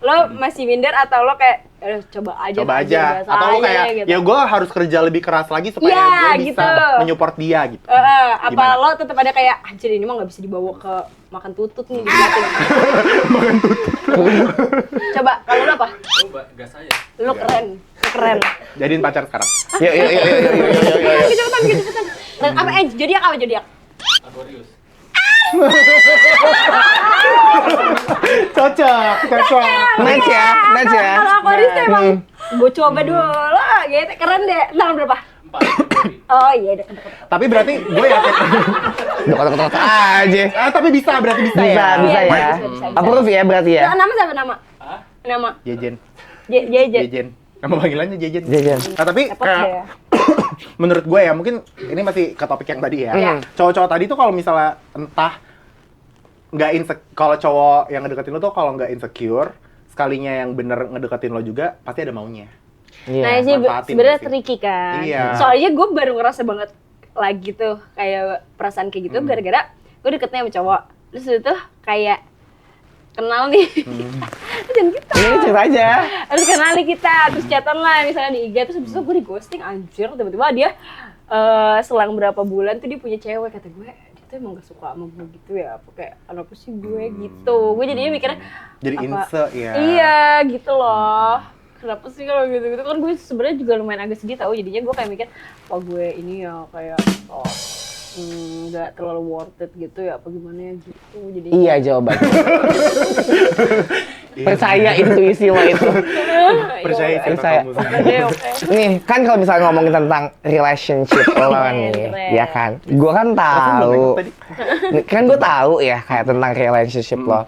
Lo masih minder atau lo kayak coba aja biasa atau lo aja kayak gitu. ya gue harus kerja lebih keras lagi supaya Iya, gue bisa gitu. menyupport dia gitu. Apa Gimana? lo tetap ada kayak anjir ini mah nggak bisa dibawa ke makan tutut nih diliatin. Makan tutut. Coba kalau lo apa? Gas aja. Lo keren. Jadiin pacar sekarang. Yuk. Cepetan. Dan apa zodiak? Aquarius. Cocok. Match ya. Kalau Aquarius tuh emang gue coba dulu, gitu keren deh. Tanggal berapa? 4. Oh iya deket. Tapi berarti gue yakin. Deket-deket aja. Tapi berarti bisa ya. Bisa ya. Bisa. Approve ya berarti ya. Nama siapa nama? Hah? Nama Jejen. Jejen. Nama panggilannya Jejen. Jejen. Nah, tapi Repot kayak deh. menurut gue ya, mungkin ini masih ke topik yang tadi ya. Iya. Cowok-cowok tadi tuh kalau misalnya entah kalau cowok yang ngedeketin lo tuh kalau nggak insecure, sekalinya yang bener ngedeketin lo juga pasti ada maunya. Iya. Nah sih manfaatin sebenarnya sih. tricky kan. Iya. Soalnya gue baru ngerasa banget lagi tuh kayak perasaan kayak gitu gara-gara gue deketnya sama cowok. Terus itu kayak kenal nih. Dan kita Ini cerita aja. harus kenal nih kita, terus chatan lah misalnya di IG, terus habis itu gue di ghosting anjir, tiba-tiba dia selang berapa bulan tuh dia punya cewek, kata gue dia tuh emang gak suka sama gue gitu ya, apa kayak kenapa sih gue gitu, gue jadinya mikirnya Jadi apa? inse ya. Iya gitu loh, kenapa sih kalau gitu-gitu kan gue sebenarnya juga lumayan agak sedih tau, jadinya gue kayak mikir wah gue ini ya kayak nggak terlalu worth it gitu ya apa gimana ya gitu, jadi Iya jawabannya. Percaya intuisi lo itu. Percaya Iya, sama kamu sendiri. oke. Nih, kan kalau misalnya ngomongin tentang relationship lo nih, Keren. ya kan? Gue kan tahu. Kan gue tahu ya kayak tentang relationship lo.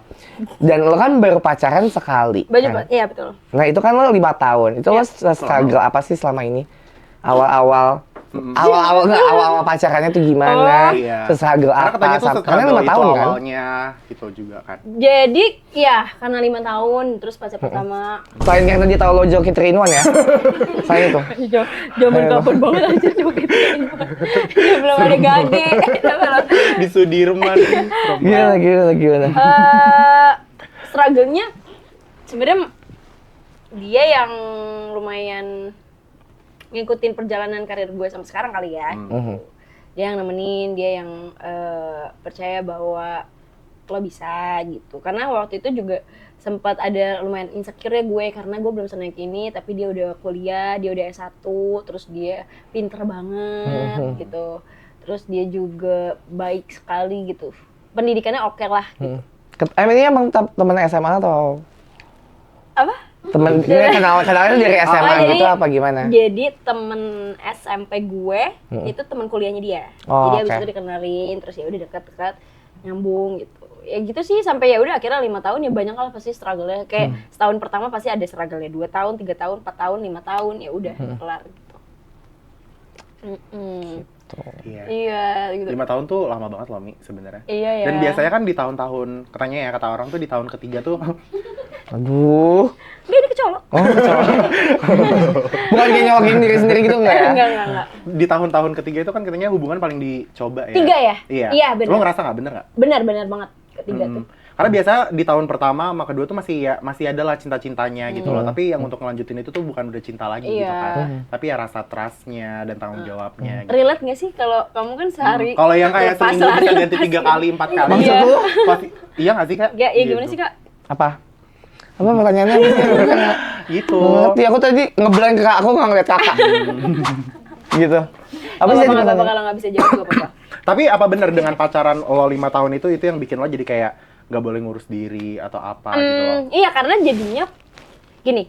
Dan lo kan baru pacaran sekali. Baju, kan? iya betul. Nah, itu kan lo 5 tahun. Itu lo struggle apa sih selama ini? Awal-awal pacarannya tuh gimana? Iya. Struggle Karena apa? katanya tuh Karena 5 struggle itu tahun kan? awalnya gitu juga kan. Jadi ya karena 5 tahun terus pacar pertama Selain karena dia tahu lo joki 3-in-1 ya? Selain itu. zaman kapan banget aja coba gitu. Belum ada gade. Di Sudirman. Gimana? Struggle-nya sebenarnya dia yang lumayan ngikutin perjalanan karir gue sampai sekarang kali ya. Mhm. Dia yang nemenin, dia yang percaya bahwa lo bisa gitu. Karena waktu itu juga sempat ada lumayan insecure gue karena gue belum senaik ini, tapi dia udah kuliah, dia udah S1, terus dia pinter banget gitu. Terus dia juga baik sekali gitu. Pendidikannya oke lah gitu. Ini emang temen SMA atau Apa? temen ini kenalnya dari SMA Oh, gitu apa gimana? Jadi temen SMP gue itu temen kuliahnya dia. Oh, Jadi abis oke. itu dikenalin, terus ya udah dekat-dekat nyambung gitu. Ya gitu sih sampai ya udah akhirnya 5 tahun ya banyak lah pasti struggle-nya. Kayak setahun pertama pasti ada struggle-nya, 2 tahun, 3 tahun, 4 tahun, 5 tahun ya udah kelar gitu. Iya. Iya gitu. 5 tahun tuh lama banget loh, Mi, sebenarnya. Iya ya. Dan biasanya kan di tahun-tahun, katanya ya, kata orang tuh di tahun ketiga tuh Aduh. Dia kecolok. Oh, bukan kayak nyolokin diri sendiri gitu enggak ya? Enggak. di tahun-tahun ketiga itu kan katanya hubungan paling dicoba ya. 3 ya? Iya. Iya, benar. Lo ngerasa nggak, bener nggak? Benar banget ketiga tuh. Karena biasa di tahun pertama sama kedua tuh masih ada lah cinta-cintanya gitu loh. Tapi yang untuk ngelanjutin itu tuh bukan udah cinta lagi gitu Iya. kan. Tapi ya rasa trust-nya dan tanggung jawabnya gitu. Relate nggak sih kalau kamu kan sehari Kalau yang kayak lepas seminggu sehari bisa ganti lepas. 3 kali, 4 kali. Maksud Iya. lu? Pasti, iya nggak sih, Kak? Ya gimana sih, Kak? Apa pertanyaannya? Gitu. Ngerti, aku tadi ngeblank ke Kak, aku nggak ngeliat Kakak. Gitu. Apa sih tadi Apa pertanyaan? kalau nggak bisa jawab gak apa-apa. Tapi apa bener dengan pacaran lo 5 tahun itu yang bikin lo jadi kayak nggak boleh ngurus diri atau apa gitu loh? Iya karena jadinya gini,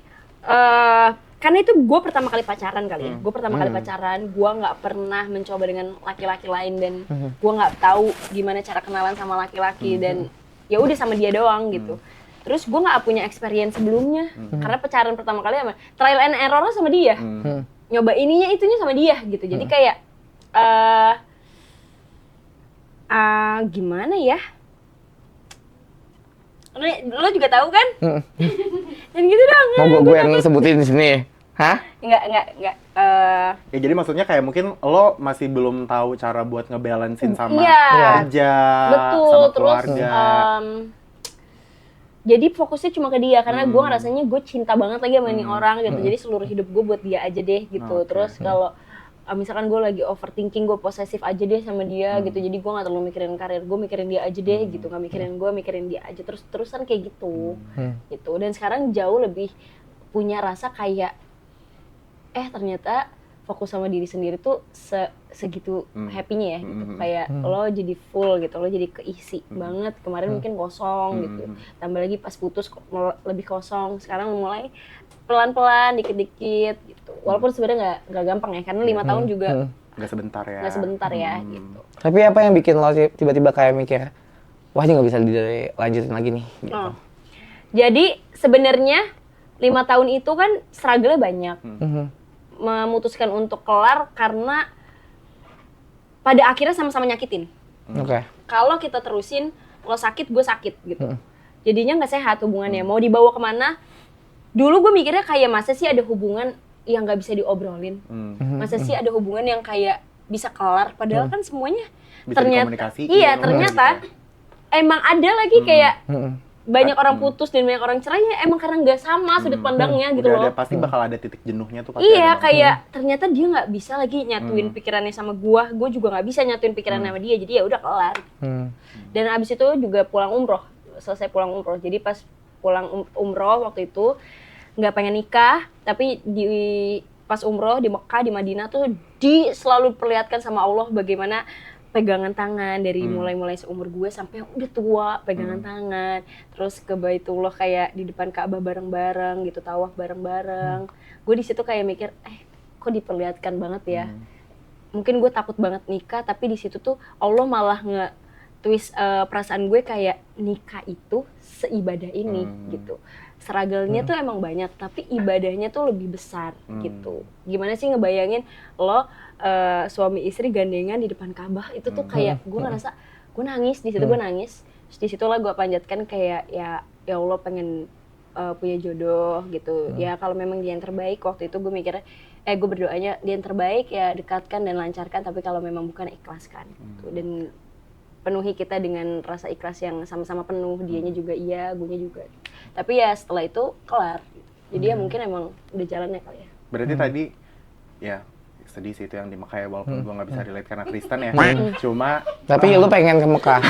karena itu gue pertama kali pacaran kali ya. Gue pertama kali pacaran, gue nggak pernah mencoba dengan laki-laki lain dan gue nggak tahu gimana cara kenalan sama laki-laki dan ya udah sama dia doang gitu. Terus gue nggak punya experience sebelumnya karena pacaran pertama kali sama trial and error sama dia, nyoba ininya itunya sama dia gitu. Jadi kayak gimana ya? Lo juga tahu kan? Dan gitu dong. Mau gue yang sebutin di sini? Hah? Enggak. Ya jadi maksudnya kayak mungkin lo masih belum tahu cara buat ngebalancein sama Iya. kerja, Betul, sama terus keluarga. jadi fokusnya cuma ke dia karena gue ngerasanya gue cinta banget lagi sama ini orang gitu. Jadi seluruh hidup gue buat dia aja deh gitu. Oke. Terus kalau misalkan gue lagi overthinking, gue posesif aja deh sama dia gitu. Jadi gue nggak terlalu mikirin karir gue, mikirin dia aja deh gitu. Nggak mikirin gue, mikirin dia aja terusan kayak gitu. Gitu. Dan sekarang jauh lebih punya rasa kayak ternyata fokus sama diri sendiri tuh segitu happy-nya ya gitu. Kayak lo jadi full gitu, lo jadi keisi banget. Kemarin mungkin kosong gitu. Tambah lagi pas putus lebih kosong. Sekarang mulai pelan-pelan, dikit-dikit gitu. Walaupun sebenarnya nggak gampang ya, karena 5 tahun juga Nggak sebentar ya. nggak sebentar ya gitu. Tapi apa yang bikin lo tiba-tiba kayak mikir, wah ini nggak bisa dilanjutin lagi nih? Gitu. Jadi sebenarnya 5 tahun itu kan struggle-nya banyak. Memutuskan untuk kelar karena pada akhirnya sama-sama nyakitin. Oke. Kalau kita terusin, lo sakit, gue sakit gitu. Jadinya nggak sehat hubungannya. Mau dibawa kemana? Dulu gue mikirnya kayak masa sih ada hubungan yang nggak bisa diobrolin? Masa sih ada hubungan yang kayak bisa kelar? Padahal kan semuanya Bisa ternyata, dikomunikasiin, iya gitu. ternyata emang ada lagi kayak banyak orang putus dan banyak orang cerai ya emang karena nggak sama sudut pandangnya gitu Udah loh. ada, pasti bakal ada titik jenuhnya tuh pasti Iya ada. kayak ternyata dia nggak bisa lagi nyatuin pikirannya sama gua juga nggak bisa nyatuin pikirannya sama dia, jadi ya udah kelar. Dan abis itu juga pulang umroh, selesai pulang umroh. Jadi pas pulang umroh waktu itu nggak pengen nikah, tapi pas umroh di Mekah di Madinah tuh selalu perlihatkan sama Allah bagaimana pegangan tangan dari mulai seumur gue sampai udah tua, pegangan tangan, terus ke Baitullah kayak di depan Ka'bah bareng-bareng gitu, tawaf bareng-bareng. Gue di situ kayak mikir, kok diperlihatkan banget ya. Mungkin gue takut banget nikah, tapi di situ tuh Allah malah nge-twist perasaan gue kayak nikah itu seibadah ini gitu. Struggle-nya tuh emang banyak, tapi ibadahnya tuh lebih besar gitu. Gimana sih ngebayangin lo suami istri gandengan di depan Ka'bah itu tuh kayak gue ngerasa gue nangis di situ, gue nangis. Terus di situlah gue panjatkan kayak ya Allah pengen punya jodoh gitu. Ya kalau memang dia yang terbaik, waktu itu gue mikirnya gue berdoanya dia yang terbaik ya dekatkan dan lancarkan, tapi kalau memang bukan ikhlaskan gitu. Dan penuhi kita dengan rasa ikhlas yang sama-sama penuh, dianya juga iya, guenya juga. Tapi ya setelah itu kelar. Jadi ya mungkin emang udah jalannya kali ya. Berarti tadi ya sedih sih itu yang di Mekah ya, walaupun gue nggak bisa relate karena Kristen ya. Cuma Tapi lu pengen ke Mekah?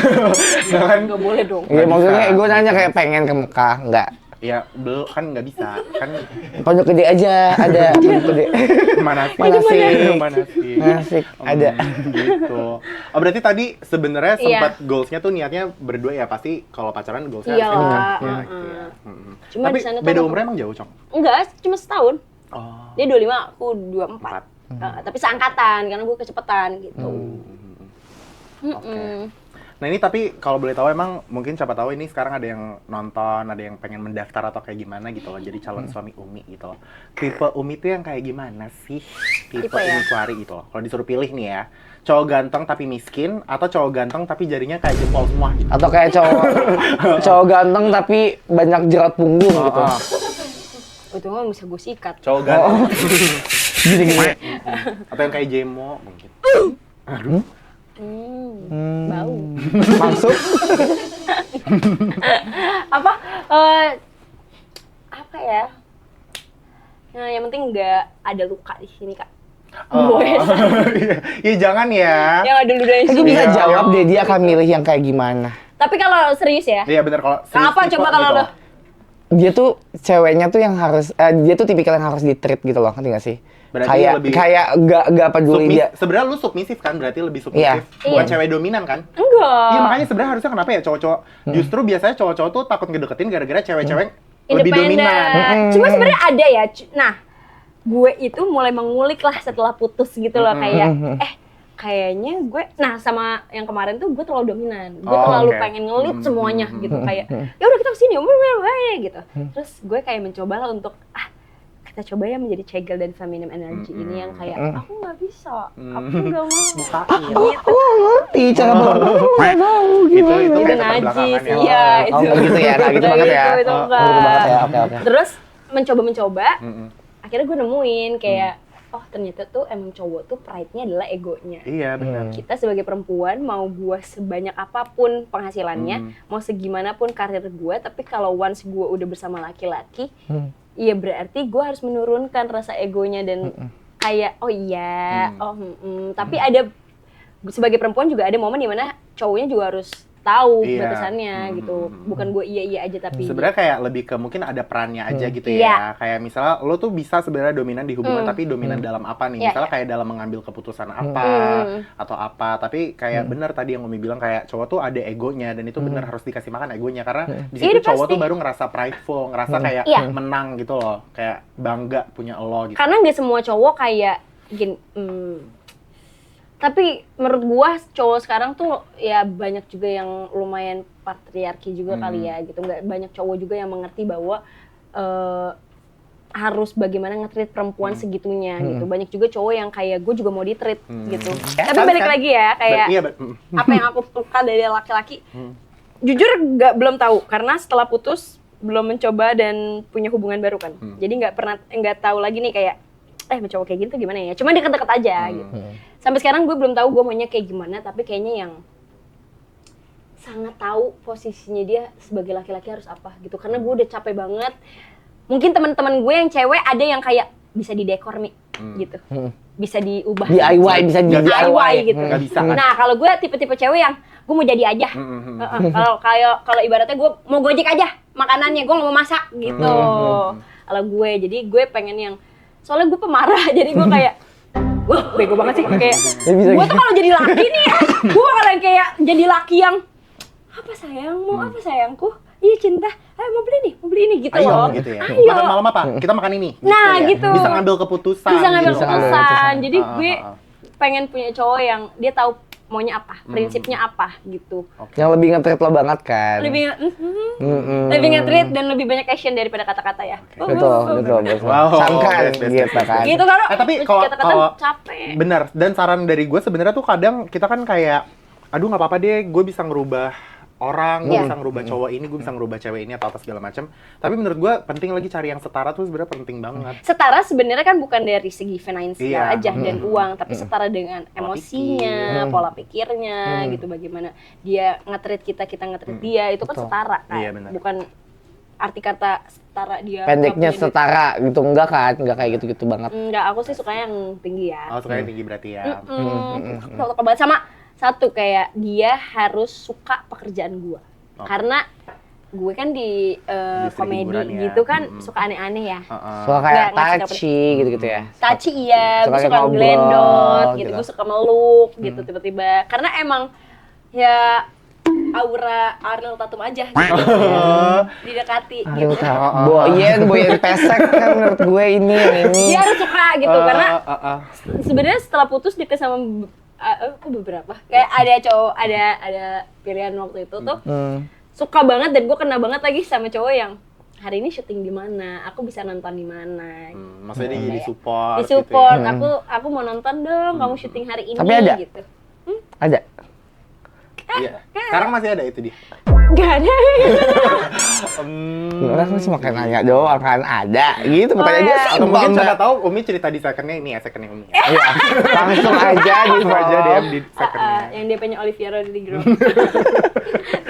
kan Nggak boleh dong. Iya, Nggak maksudnya bisa. gue nanya kayak pengen ke Mekah, enggak? ya belum kan nggak bisa kan Pondok Gede aja ada, Pondok Gede. mana sih Manasik. mana sih Manasik, ada. gitu. Oh berarti tadi sebenarnya Iya. sempat goalsnya tuh niatnya berdua ya, pasti kalau pacaran goalsnya Iyalah, harusnya nikah ya, heeh. gitu ya. Cuma Tapi di sana tuh beda emang- umurnya emang jauh Cong? Enggak, cuma setahun. Oh. Dia 25, aku 24. Empat. Tapi seangkatan karena gue kecepatan gitu. Oke. Nah ini tapi kalau boleh tahu emang mungkin siapa tahu ini sekarang ada yang nonton, ada yang pengen mendaftar atau kayak gimana gitu loh, jadi calon suami Umi gitu loh. Tipe Umi tuh yang kayak gimana sih? Tipe Tipe ya? Umi Kuari gitu loh. Kalau disuruh pilih nih ya, cowok ganteng tapi miskin atau cowok ganteng tapi jarinya kayak jempol semua gitu. Atau kayak cowok ganteng tapi banyak jerat punggung gitu. Ah, Itu mah bisa gue sikat. cowok ganteng Gini-gini. atau yang kayak Jemo mungkin. Bau. Maksud? Apa? Apa ya? Nah, yang penting nggak ada luka di sini, Kak. Oh. Boy. Iya jangan ya. Yang ada luka di Gue sini. bisa Iya. jawab deh, dia akan milih yang kayak gimana. Tapi kalau serius ya, Iya bener kalau apa tipe coba kalau gitu. lo? Dia tuh ceweknya tuh yang harus, dia tuh tipikal yang harus di-treat gitu loh, ngerti gak sih? Berarti Kayak lebih- kayak gak peduli dia. Sebenarnya lu submisif kan, berarti lebih Iya. submisif. Bukan Iya. cewek dominan kan? Enggak. Iya makanya sebenarnya harusnya kenapa ya cowok-cowok justru biasanya cowok-cowok tuh takut ngedeketin gara-gara cewek-cewek lebih Independen. dominan. Cuma sebenarnya ada ya. Nah, gue itu mulai mengulik lah setelah putus gitu loh, kayak kayaknya gue, nah sama yang kemarin tuh gue terlalu dominan, gue Oh, terlalu oke. pengen ngelit semuanya gitu, kayak ya udah kita kesini, gitu. Terus gue kayak mencoba lah untuk kita coba ya menjadi cegel dan feminim energy ini yang kayak aku nggak bisa, aku nggak mau. Bukain. Gitu. Ngerti cara bawa. Nggak tahu Itu gimana. Itu kayak najis, keterbelakangan ya. iya Oh, itu. gitu ya, nah gitu Kayak banget ya. Itu Oh, enggak. gitu banget ya, oke. Terus mencoba, Mm-mm. akhirnya gue nemuin kayak oh ternyata tuh emang cowok tuh pride-nya adalah egonya. Iya benar. Kita sebagai perempuan mau gue sebanyak apapun penghasilannya, mau segimanapun karir gue, tapi kalau once gue udah bersama laki-laki, iya berarti gue harus menurunkan rasa egonya dan kayak oh iya, tapi ada sebagai perempuan juga ada momen dimana cowoknya juga harus tahu Iya. batasannya gitu, bukan gue iya aja tapi Sebenarnya kayak lebih ke mungkin ada perannya aja gitu Iya. ya. Kayak misalnya lo tuh bisa sebenarnya dominan di hubungan tapi dominan dalam apa nih? Iya, Misalnya kayak dalam mengambil keputusan apa atau apa. Tapi kayak bener tadi yang Umi bilang kayak cowok tuh ada egonya dan itu bener harus dikasih makan egonya karena di situ Iya, cowok pasti. tuh baru ngerasa prideful, ngerasa kayak Iya. menang gitu loh, kayak bangga punya lo gitu. karena nggak semua cowok kayak gini. Tapi menurut gua cowok sekarang tuh ya banyak juga yang lumayan patriarki juga kali ya gitu. Nggak banyak cowok juga yang mengerti bahwa harus bagaimana nge-treat perempuan segitunya gitu. Banyak juga cowok yang kayak gue juga mau di-treat gitu. Tapi balik lagi ya kayak Iya, apa yang aku suka dari laki-laki. Jujur belum tahu karena setelah putus belum mencoba dan punya hubungan baru kan. Jadi nggak tahu lagi nih kayak mencoba kayak gitu gimana ya. Cuma deket-deket aja gitu. Sampai sekarang gue belum tahu gue maunya kayak gimana, tapi kayaknya yang sangat tahu posisinya dia sebagai laki-laki harus apa gitu. Karena gue udah capek banget. Mungkin teman-teman gue yang cewek ada yang kayak bisa didekor nih gitu. Bisa diubah. DIY, bisa di DIY gitu. Nggak bisa kan? Nah, kalau gue tipe-tipe cewek yang gue mau jadi aja. Kalau ibaratnya gue mau gojek aja makanannya, gue nggak mau masak gitu. Kalau gue, jadi gue pengen yang soalnya gue pemarah, jadi gue kayak wah bego banget sih kayak gue tuh kalau jadi laki nih, gue bakalan kayak jadi laki yang apa sayang, mau apa sayangku? Iya cinta, ayo mau beli ini gitu Ayo loh. gitu ya. Ayo. Makan malam apa? Kita makan ini. Nah, ya. gitu. Bisa ngambil keputusan. Bisa ngambil gitu. keputusan. Jadi Ah, gue ah, ah. pengen punya cowok yang dia tahu maunya apa, prinsipnya apa gitu. Yang lebih nge-treat lo banget kan. Lebih nge-treat dan lebih banyak action daripada kata-kata ya. Betul. Wow, Sangkan best, gitu best. kan. Gitu kan. Tapi kalau capek. benar, dan saran dari gue sebenarnya tuh kadang kita kan kayak aduh nggak apa-apa deh, gue bisa ngerubah orang, gue Iya. bisa ngerubah cowok ini, gue bisa ngerubah cewek ini atau apa segala macam. Tapi menurut gue penting lagi cari yang setara tuh sebenarnya penting banget. Setara sebenarnya kan bukan dari segi finansial Iya. aja dan uang, tapi setara dengan emosinya, pola pikirnya gitu, bagaimana dia nge-treat kita nge-treat dia, itu kan setara kan. Iya, benar. Bukan arti kata setara dia. Pendeknya nggak punya duit. setara gitu, enggak kan? Enggak kayak gitu-gitu banget. Enggak, aku sih sukanya yang tinggi ya. Oh, suka yang tinggi berarti ya. Suka banget sama satu kayak dia harus suka pekerjaan gua. Oke. Karena gue kan di Industri komedi hiburan ya. gitu kan suka aneh-aneh ya. Suka kayak Nggak suka touchy gitu-gitu ya. Taci iya, gue Suka suka ngobrol, ngelendot gitu, gitu. gue suka meluk gitu tiba-tiba. Karena emang ya aura Ariel Tatum aja gitu. Didekati Ariel gitu. Tatum. Boyen pesek kan menurut gue ini yang ini. Dia harus suka gitu karena Uh, sebenarnya setelah putus deket sama kok beberapa kayak ada cowok ada pilihan waktu itu tuh suka banget dan gue kena banget lagi sama cowok yang hari ini syuting di mana, aku bisa nonton di mana. Maksudnya di support. Di support, Gitu ya. aku mau nonton dong, kamu syuting hari ini Tapi ada? gitu. Ada. Iya. Sekarang masih ada itu dia. Gak ada. Orang cuma kayak nanya doang kan ada gitu pertanyaan gue Atau mungkin simpel, siapa Mbak. tahu Umi cerita di secondnya ini ya, secondnya Umi. Iya, langsung aja di Langsung aja DM di Ah, secondnya. yang DP-nya Oliviero di grup.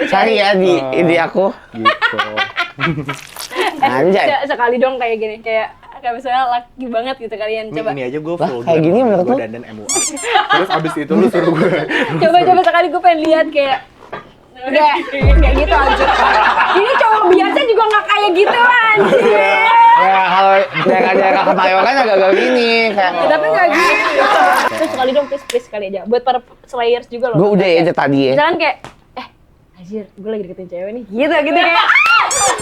cari ya di aku Gitu. anjay. Sekali dong kayak gini, kayak misalnya laki banget gitu kalian Nih, coba. ini aja gue Lah, full kayak gini menurut gue lu? dandan MUA. Terus abis itu lu suruh gue. Coba sekali gue pengen lihat kayak kayak gitu anjir. Ini cowok biasa juga nggak kayak gitu anjir. Ya kalau daerah-daerah Kemayoran agak-agak gini kayak Ya, tapi nggak gitu. Terus sekali dong, please sekali aja. Buat para slayers juga loh. gue udah ya tadi ya. Misalkan kayak, anjir, gue lagi deketin cewek nih. Gitu kayak.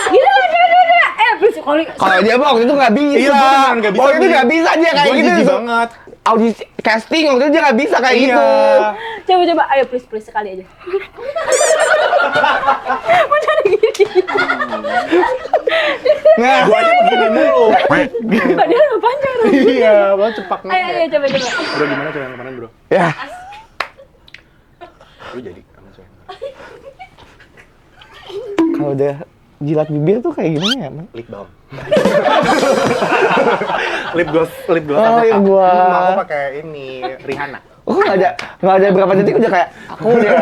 Gitu. Please Kalau dia waktu itu nggak bisa. Iya, beneran nggak bisa. Waktu itu nggak bisa dia kayak Gue gitu. jijik banget. Audisi casting waktu itu dia nggak bisa kayak Iya. gitu. Coba, ayo please sekali aja. Mau cari gini. Nah, Gue aja begini mulu. Padahal nggak panjang. Iya, lo cepak nih. Ayo, coba. Bro, gimana cewek yang kemarin, bro? ya. Lu jadi sama cewek. Kalau udah jilat bibir tuh kayak gimana ya, Man? Lip balm. lip gloss Oh, sama lip gloss. Aku pakai ini Rihanna. Oh, nggak ada berapa detik udah kayak aku udah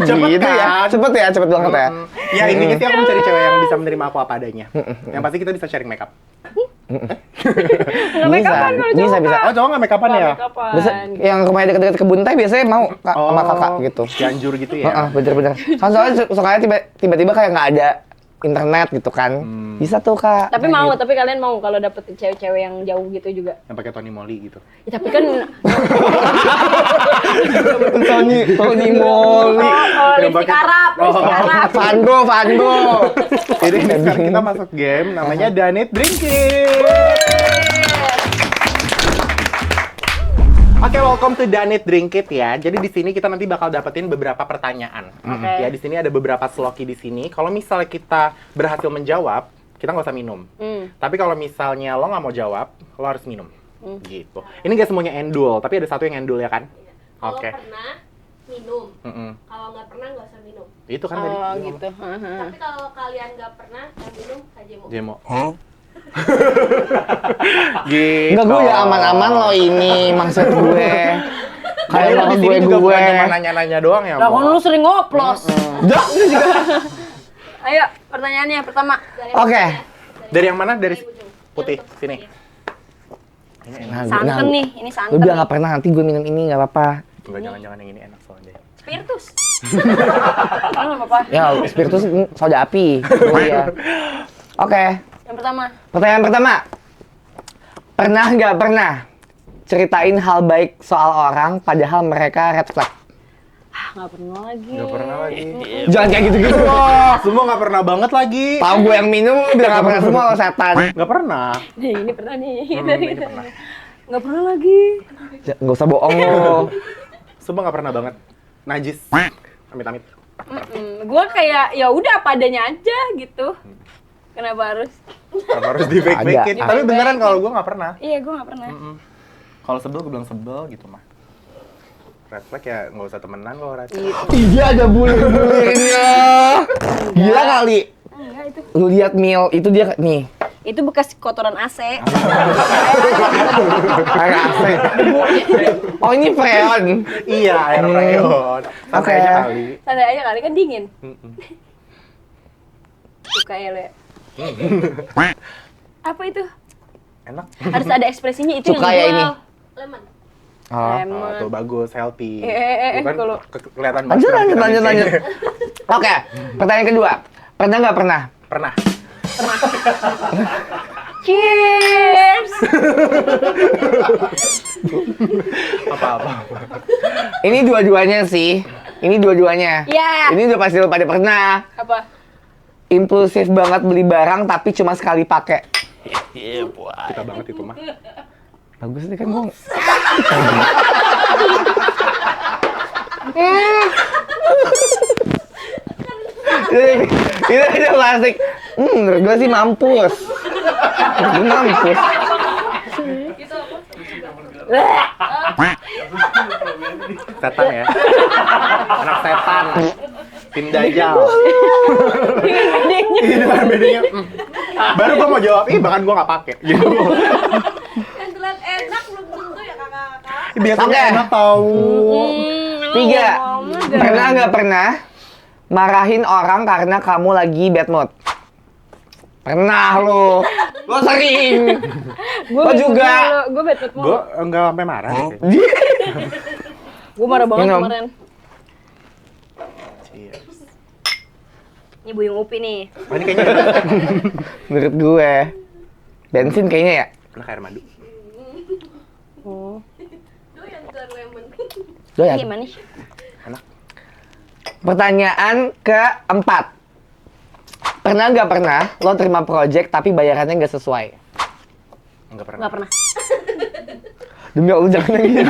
Cepet gitu ya. kan? Cepet banget ya. Ya intinya sih aku mencari cewek yang bisa menerima aku apa adanya. Yang pasti kita bisa sharing makeup. Nggak make upan kalau cowok. bisa. Oh, cowok nggak make upan ya? Make upan. Bisa yang rumahnya deket-deket kebun teh biasanya mau Kak, sama kakak gitu. Cianjur gitu ya? Heeh, bener-bener. Kan soalnya sukanya tiba-tiba kayak nggak ada internet gitu kan. Bisa tuh Kak. Tapi mau, tapi kalian mau kalau dapet cewek-cewek yang jauh gitu juga. Yang pakai Tony Moly gitu. Ya, tapi kan Tony Moly. lipstick Arab, lipstick Arab. Vango. Jadi sekarang kita masuk game namanya Danit Drink It. Oke, welcome to Danit Drink It ya. Jadi di sini kita nanti bakal dapetin beberapa pertanyaan. Oke. Ya, di sini ada beberapa sloki di sini. Kalau misalnya kita berhasil menjawab, kita nggak usah minum. Tapi kalau misalnya lo nggak mau jawab, lo harus minum. Gitu. Ini nggak semuanya endul, tapi ada satu yang endul ya kan? Kalau Oke. pernah minum, Mm-mm. kalau nggak pernah nggak usah minum. Itu kan tadi. Oh gitu. Tapi kalau kalian nggak pernah yang minum kajemo. Demo. Gitu. Enggak, gue ya aman-aman loh ini maksud gue. Kayak Kayak di sini gue juga bukan cuma nanya-nanya doang ya, Lah kan Mo. lu sering ngoplos. Dah. Ayo, pertanyaannya pertama. Oke. Dari yang mana? Dari putih. Sini. Ini enak. Santen nih, ini Lu santen. bilang nggak pernah, nanti gue minum ini nggak apa-apa. Enggak, jangan-jangan yang ini enak soalnya. Spiritus. Oh, nggak apa-apa. Ya, spiritus soda api. Oh, iya. Oke. Yang pertama. Pertanyaan pertama. Pernah nggak pernah ceritain hal baik soal orang padahal mereka red flag? Nggak pernah lagi. Nggak pernah lagi. Jangan kayak gitu-gitu loh. Semua nggak pernah banget lagi. Tahu gue yang minum, lu bilang nggak pernah semua lo setan. Nggak pernah. Nih, ini pernah nih. Ini pernah. Nggak pernah lagi. Nggak usah bohong lo. Semua nggak pernah banget. Najis. Amit-amit. Gue kayak ya udah apa adanya aja gitu. Kenapa harus? Kenapa harus di fake-fakein? Ada. Tapi beneran kalau gue nggak pernah. Iya, gue nggak pernah. Kalau sebel gue bilang sebel gitu mah. Red flag ya nggak usah temenan kalau red flag. Gitu. Iya ada bulir-bulirnya. Gila kali. Enggak itu. Lu lihat Mil, itu dia nih. Itu bekas kotoran AC. Air AC. Oh ini freon. Iya, air rayon. Santai Oke. aja kali. Santai aja kali kan dingin. Suka ya, Le. Apa itu? Enak. Harus ada ekspresinya itu Suka yang ya dijual. ini? Lemon. Oh. Lemon. Oh, tuh bagus, healthy. Kan kalau Kelihatan Lanjut, banget lanjut, vitamin lanjut, C. lanjut. Oke, pertanyaan kedua. Pernah nggak pernah? Pernah. cheers. Apa-apa. Ini dua-duanya sih. Ini dua-duanya. Iya. Ini udah pasti lo pada pernah. Apa? Impulsif banget beli barang tapi cuma sekali pakai. Kita banget itu mah. Bagus nih kan gua. Ini aja plastik. Menurut gua sih mampus. Gua mampus. Setan ya. Anak setan. Tim Dajjal. Ini dengan bedanya. Baru gua mau jawab, bahkan gua nggak pakai. Gitu. Yang terlihat enak belum tentu ya kakak-kakak. Biasanya Oke. enak tahu. 3. Pernah nggak pernah marahin orang karena kamu lagi bad mood? Pernah lo. Lo sering. Lo juga. Gue bad mood Gue mulu. enggak sampai marah. Gue marah banget Minum. kemarin. Cheers. Ini Buyung Upi nih. Oh, ini kayaknya Menurut gue. Bensin kayaknya ya. enak air madu. Duh yang keluar lemon. Doyan. Gimana sih? Pertanyaan keempat. Pernah nggak pernah lo terima project tapi bayarannya nggak sesuai? Enggak pernah. Nggak pernah. Demi Allah jangan nangis.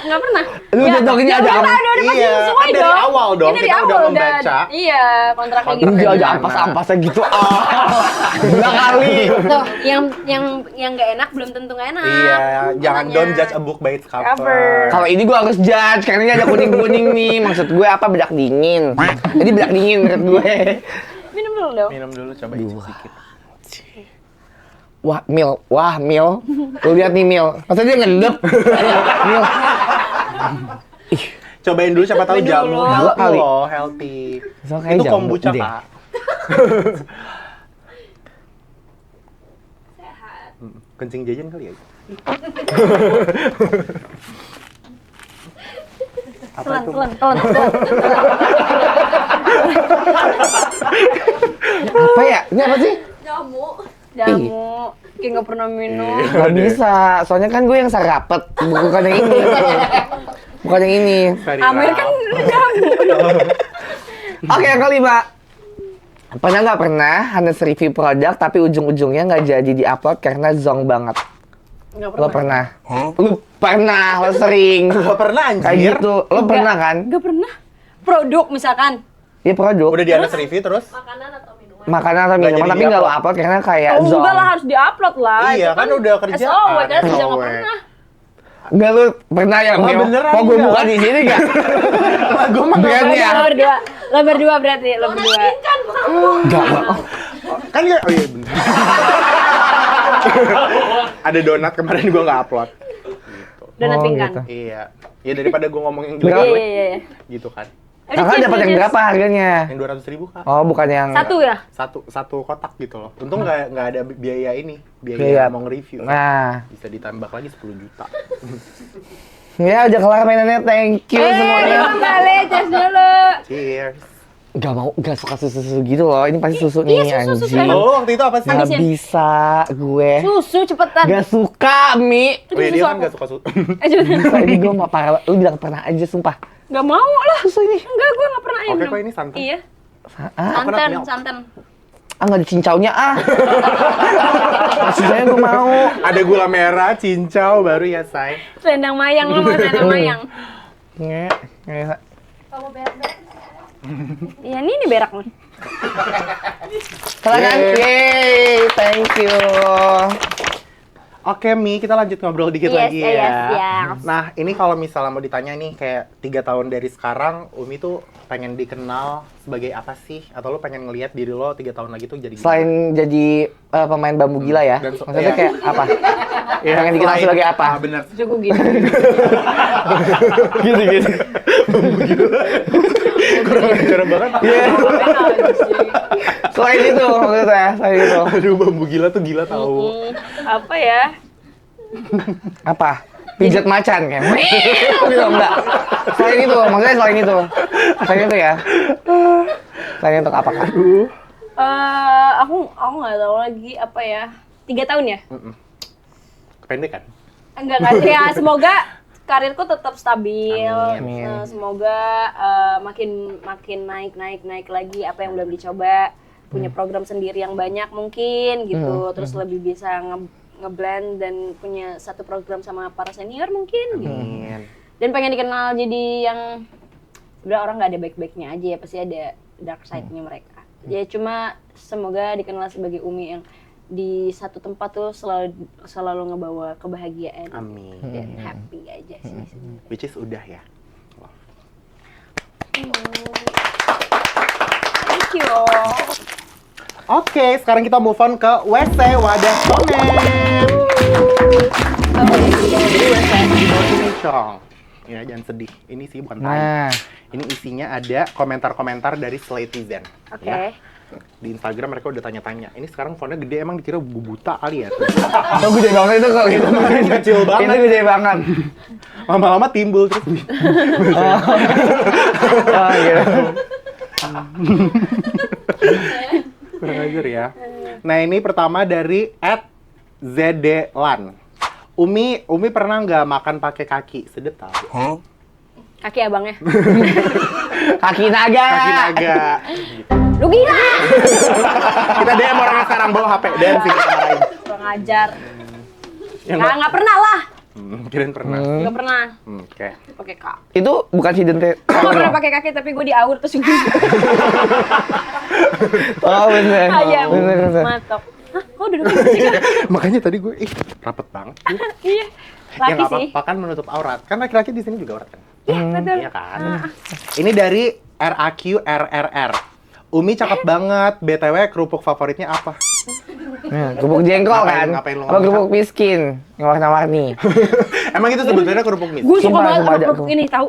Nggak pernah. Lu jatuhinnya ada apa? Udah pasti Iya, sesuai kan dari dong. awal dong, Ini dari kita udah awal membaca. Iya, kontraknya gitu. Enggak ada Gimana? ampas-ampasnya gitu. Gila kali. Tuh, yang nggak enak belum tentu nggak enak. Iya, jangan Makanya. don't judge a book by its cover. Cover. Kalau ini gue harus judge karena ini ada kuning-kuning nih. Maksud gue apa bedak dingin. Jadi bedak dingin menurut gue. Minum dulu dong. Minum dulu, coba icip sedikit. Wah, Mil. Lu lihat nih, Mil. Masa dia ngendep? Mil. Cobain dulu, siapa tahu Minum jamu dulu. healthy Kali. loh, healthy. So, kayak Itu jamu kombucha, deh. Kak. Sehat. Kencing jajan kali ya? Apa itu? Telan. Apa ya? Ini apa sih? Jamu. Jamu. Kayak nggak pernah minum. Gak bisa. Soalnya kan gue yang serapet. Bukan yang ini. Bukan yang ini. Very Amer rough. kan jamu. Oke, yang kelima. Pernah nggak pernah Hanes review produk tapi ujung-ujungnya nggak jadi di-upload karena zong banget? Nggak Lo pernah? Lu pernah, lo sering. Gak pernah anjir. Kayak gitu. Lo pernah kan? Nggak pernah. Produk misalkan. Iya produk. Udah di Anas review terus? Makanan atau minuman? Makanan atau Nggak minuman jadi tapi nggak lo di-upload. upload karena kayak Oh, zong. enggak lah harus diupload lah. Iya, Itu kan udah kerjaan. SOW kan kerja nggak SOW. pernah. Enggak lu pernah ya? Wah, Mil? beneran Mau gue nggak? buka di sini nggak? Gue mah Brandnya. Lo berdua berarti, lo berdua. Kan mau. Nggak. kan ya, oh iya bener. Ada donat kemarin gue nggak upload. Donat Oh, pingkan. gitu. Iya. Ya daripada gue ngomong yang Berapa? gila Iya. gitu kan. Kakak dapat yang berapa harganya? Yang 200.000 Kak. Oh, bukan yang Satu ya? Satu kotak gitu loh. Untung nggak ada biaya ini, Biaya. biaya mau nge-review. Nah, Bisa ditambah lagi 10 juta. ya udah kelar mainannya. Thank you semuanya. Kembali, cheers dulu. Cheers. Gak suka susu gitu loh. Ini pasti susu nih Iya, susu, anjing. susu. Oh, waktu itu apa sih? Gak Habisin. bisa gue. Susu cepetan. Gak suka Mi. Oh iya, Susu dia kan apa? nggak suka susu. Cepetan. Sumpah, ini gue mau parah. Lu bilang pernah aja sumpah. Gak mau lah. Susu ini. Enggak, gue gak pernah Oke, minum. kok ini santan? Iya. Ah, Coconut milk. Santan. nggak ada cincaunya ah. Maksudnya gue mau. Ada gula merah, cincau baru ya, say. Selendang mayang, lo mau selendang mayang. Nge. Kamu berak-berak. Iya, ini berak nih. Silakan. Yeay, thank you. Oke, Mi, kita lanjut ngobrol dikit Yes, lagi ya. yes. Nah, ini kalau misalnya mau ditanya nih, kayak 3 tahun dari sekarang, Umi tuh pengen dikenal sebagai apa sih? Atau lo pengen ngelihat diri lo 3 tahun lagi tuh jadi gimana? Selain jadi pemain bambu gila ya, Dan maksudnya iya. kayak apa? Ya, pengen dikenal selain- sebagai apa? Ah, bener. Cukup gitu. Gitu. Kurang ajar banget. Iya. Selain itu maksudnya, selain itu. Aduh, bambu gila tuh gila tahu. Apa ya? Apa? Pijat macan kayak. Gitu enggak. Selain itu, maksudnya selain itu. Selain itu ya. Selain itu apakah? Aku nggak tahu lagi apa ya. 3 tahun ya? Pendek kan? Enggak ya. Semoga karirku tetap stabil. Amin. Semoga makin naik lagi apa yang belum dicoba. Punya program sendiri yang banyak mungkin gitu. Terus lebih bisa ngeblend dan punya satu program sama para senior mungkin gitu. Amin. Dan pengen dikenal jadi yang udah orang nggak ada baik-baiknya aja ya, pasti ada dark side-nya mereka. Ya cuma semoga dikenal sebagai Umi yang di satu tempat tuh selalu ngebawa kebahagiaan. Amin. Dan happy aja sih. Which is udah ya. Thank you. Oke, sekarang kita move on ke WC wadah komen. Jadi WC di bawah sini, Cong. Ya, jangan sedih. Ini sih bukan tai. Nah, Ini isinya ada komentar-komentar dari Slattizen. Oke. Ya. Di Instagram mereka udah tanya-tanya. Ini sekarang fontnya gede, emang dikira buta kali ya? itu gede banget itu kok gitu. Kecil banget. Itu gede banget. Lama-lama timbul terus. Oh, gitu. Kurang ajar ya. Nah, ini pertama dari @zdlan. Umi pernah nggak makan pakai kaki? Sedep tau. Kaki abangnya. Kaki naga. Kaki naga. Lu gila. Kita DM orangnya sekarang, bawa HP. DM sih kita marahin. Kurang ajar. Yang Nggak pernah lah. kirain pernah. Nggak pernah. Oke. Pakai kaki. Itu bukan hidden Gue pernah pakai kaki tapi gue diaur terus gue Oh, bener. ayam. Bener. Mantap. Hah, kok duduknya di sini? Makanya tadi gue, rapet banget. Iya. Ya Laki nggak sih. apa-apa kan menutup aurat. Kan laki-laki di sini juga aurat kan? Iya, betul. Iya kan? Ini dari RAQRRR. Umi cakep banget. BTW kerupuk favoritnya apa? Nah, kerupuk jengkol kan? Ngapain lu Apa ngomong kerupuk miskin? Yang warna-warni. Emang itu sebetulnya kerupuk miskin? Gue suka Sumpah, banget sumpah sama ada kerupuk ini tahu.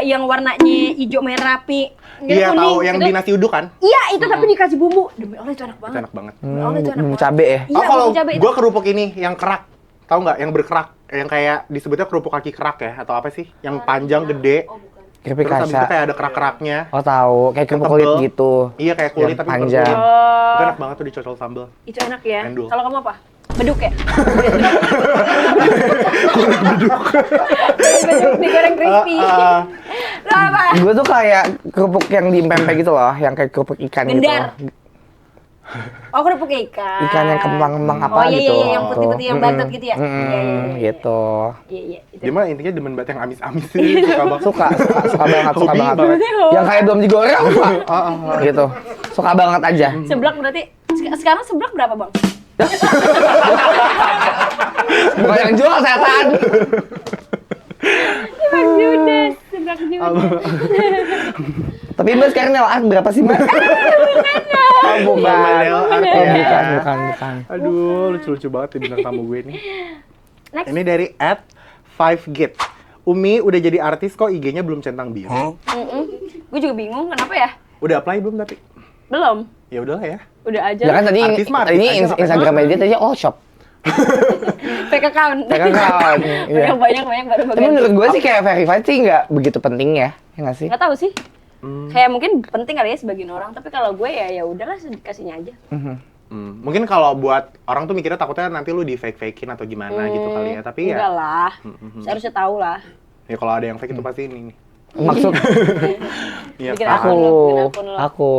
Yang warnanya hijau merah pi. Iya tahu, yang itu, di nasi uduk kan? Iya, itu tapi dikasih bumbu. Demi Allah itu enak Itu banget. enak banget. Allah, itu enak Bumbu banget. cabe ya? Iya, Oh kalau bumbu cabai itu. gue kerupuk ini yang kerak, tahu nggak? Yang berkerak, yang kayak disebutnya kerupuk kaki kerak ya, atau apa sih? Yang panjang gede, Oh bukan. Keripik terus habis itu kaca. kayak ada kerak-keraknya. Oh tahu, kayak kerupuk Tebel. kulit gitu. Iya kayak kulit Yang tapi bukan panjang. kulit. Oh, Itu enak banget tuh dicocol sambal. itu enak ya. Endul. Kalau kamu apa? Beduk ya? Beduk digoreng crispy. Lo apa? Gue tuh kayak kerupuk yang di pempek gitu loh, yang kayak kerupuk ikan Gendar. gitu. Oh, kerupuk ikan. Ikan yang kembang-kembang apa Oh iya gitu. iya, yang putih-putih yang bantet gitu ya. Iya iya iya. Gitu. Iya iya. itu. Dia mah intinya demen banget yang amis-amis sih, suka banget. Suka banget, suka Hobi banget. banget. Yang kayak belum digoreng apa? Gitu. Suka banget aja. Seblak berarti sekarang seblak berapa, Bang? Bukan yang jual setan. Seblak Judas, seblak Judas. Tapi Mbak sekarang nilai berapa sih Mbak? Oh bukan. Nilai art Oh ya. bukan. Aduh, lucu-lucu banget nih bintang tamu gue nih. Next. Ini dari @5git. Umi udah jadi artis kok IG-nya belum centang biru. Gue juga bingung kenapa ya? Udah apply belum tapi? Belum. Ya udahlah ya. Udah aja. Ya kan tadi Artis mah artis ini aja, ngapain? Instagram dia tadi all shop. Fake account. Ya kan? Iya. Banyak baru Tapi bagian. menurut gue sih kayak verified sih nggak begitu penting ya, ya nggak sih? Nggak tahu sih. Kayak mungkin penting kali ya sebagian orang, tapi kalau gue ya udahlah kasihnya aja. Mungkin kalau buat orang tuh mikirnya takutnya nanti lu di fake-fakein atau gimana gitu kali ya. Tapi Enggak ya, lah. Seharusnya tahu lah. ya kalau ada yang fake itu pasti ini nih. Maksud Iya Bikin kan? akun lu, bikin akun lu. aku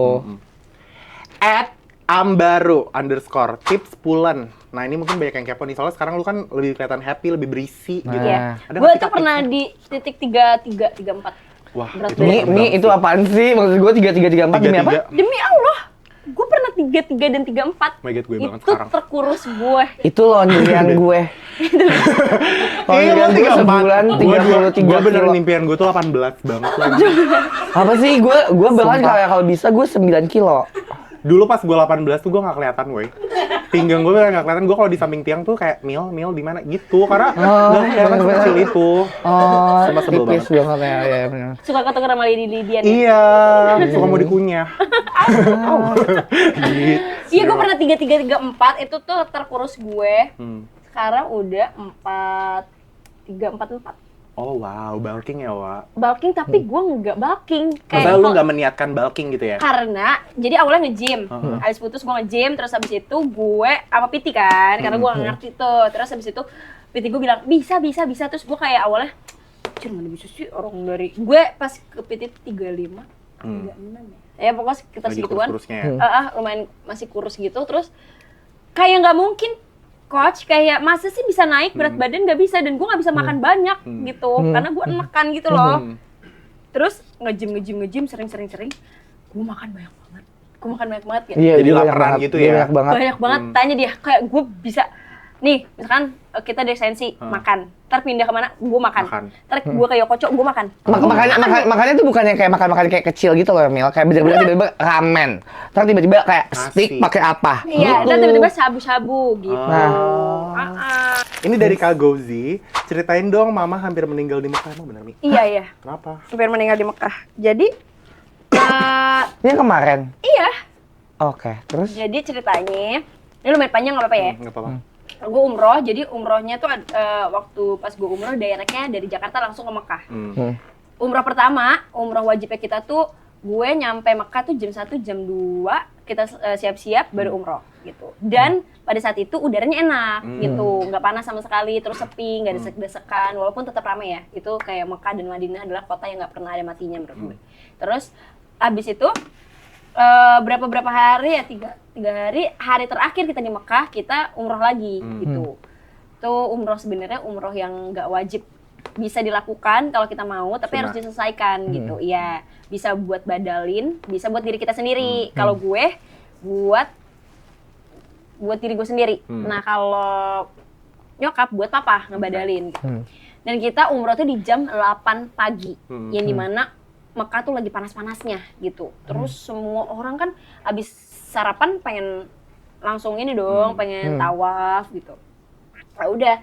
@ambaru_ tips pulen. Nah ini mungkin banyak yang kepo nih, soalnya sekarang lu kan lebih kelihatan happy, lebih berisi gitu. Nah. Iya. Ada Gue nggak tuh sih pernah tipsnya? di titik 3334. Wah, berat itu banget. ini itu apaan sih? Maksud gue 3334 demi apa? 33. Demi Allah, gue pernah 33 dan 34. Oh my God, gue banget Itu sekarang. terkurus gue. Itu lonjorian gue. Lonjorian gue sebulan 33 Gue bener kilo. impian gue tuh 18 banget lagi. Apa sih? Gue bahkan kalau bisa gue 9 kilo. Dulu pas gue 18 tuh gue nggak kelihatan, woi. Pinggang gue nggak kelihatan. Gue kalau di samping tiang tuh kayak mil di mana gitu. Karena nggak kelihatan sekecil itu. Oh, Sumpah sebel tipis banget ya benar. Suka ketuker sama lidi-lidian. Iya, suka mau dikunyah. Gitu. Iya, gue pernah 3334 itu tuh terkurus gue. Sekarang udah 4344. Oh wow, bulking ya, Wak. Bulking tapi gue nggak bulking. Maksudnya lu nggak meniatkan bulking gitu ya? Karena jadi awalnya nge-gym. Habis putus gue nge-gym, terus habis itu gue sama Piti kan, karena gue nggak ngerti tuh. Terus habis itu Piti gue bilang bisa, terus gue kayak awalnya cuma mana bisa sih orang dari gue pas ke Piti 35, 36 ya. Ya pokoknya kita Lagi segituan. kurus-kurusnya ya? Lumayan masih kurus gitu, terus kayak nggak mungkin coach kayak masa sih bisa naik berat badan nggak bisa, dan gue nggak bisa makan banyak gitu karena gue enekan gitu loh. Terus nge-gym sering gue makan banyak banget ya. Iya, Jadi dia banyak laparan banget, gitu dia ya? banyak banget. Banyak banget, tanya dia kayak gue bisa nih misalkan kita dari sensi makan, ntar pindah kemana gue makan. Ntar gue ke Yokocho gue makan. Makannya tuh bukannya kayak makan kayak kecil gitu loh, Mil. Kayak bener-bener tiba-tiba ramen. Ntar tiba-tiba kayak steak Nasi. pakai apa? Iya, ntar tiba-tiba shabu-shabu gitu. Ini dari Kak Gozi, ceritain dong Mama hampir meninggal di Mekah, emang bener Mi? Iya. Kenapa? Hampir meninggal di Mekah. Jadi Ini yang kemarin. iya. Oke, terus? Jadi ceritanya ini lumayan panjang nggak apa-apa ya. Nggak apa-apa. Gue umroh, jadi umrohnya tuh waktu pas gue umroh directnya dari Jakarta langsung ke Mekah. Umroh pertama, umroh wajibnya kita tuh gue nyampe Mekah tuh jam 1, jam 2 kita siap-siap baru umroh gitu. Dan pada saat itu udaranya enak gitu, nggak panas sama sekali, terus sepi, nggak desek-desekan, walaupun tetap ramai ya. Itu kayak Mekah dan Madinah adalah kota yang nggak pernah ada matinya menurut gue. Terus abis itu berapa hari ya, tiga hari terakhir kita di Mekah kita umroh lagi gitu. Tuh umroh sebenarnya umroh yang nggak wajib, bisa dilakukan kalau kita mau tapi harus diselesaikan gitu. Iya, bisa buat badalin, bisa buat diri kita sendiri. Kalau gue buat diri gue sendiri. Nah kalau nyokap buat papa ngebadalin gitu. Dan kita umroh tuh di jam 8 pagi yang dimana Mekah tuh lagi panas-panasnya gitu. Terus semua orang kan abis sarapan pengen langsung ini dong, pengen tawaf gitu. Nah, udah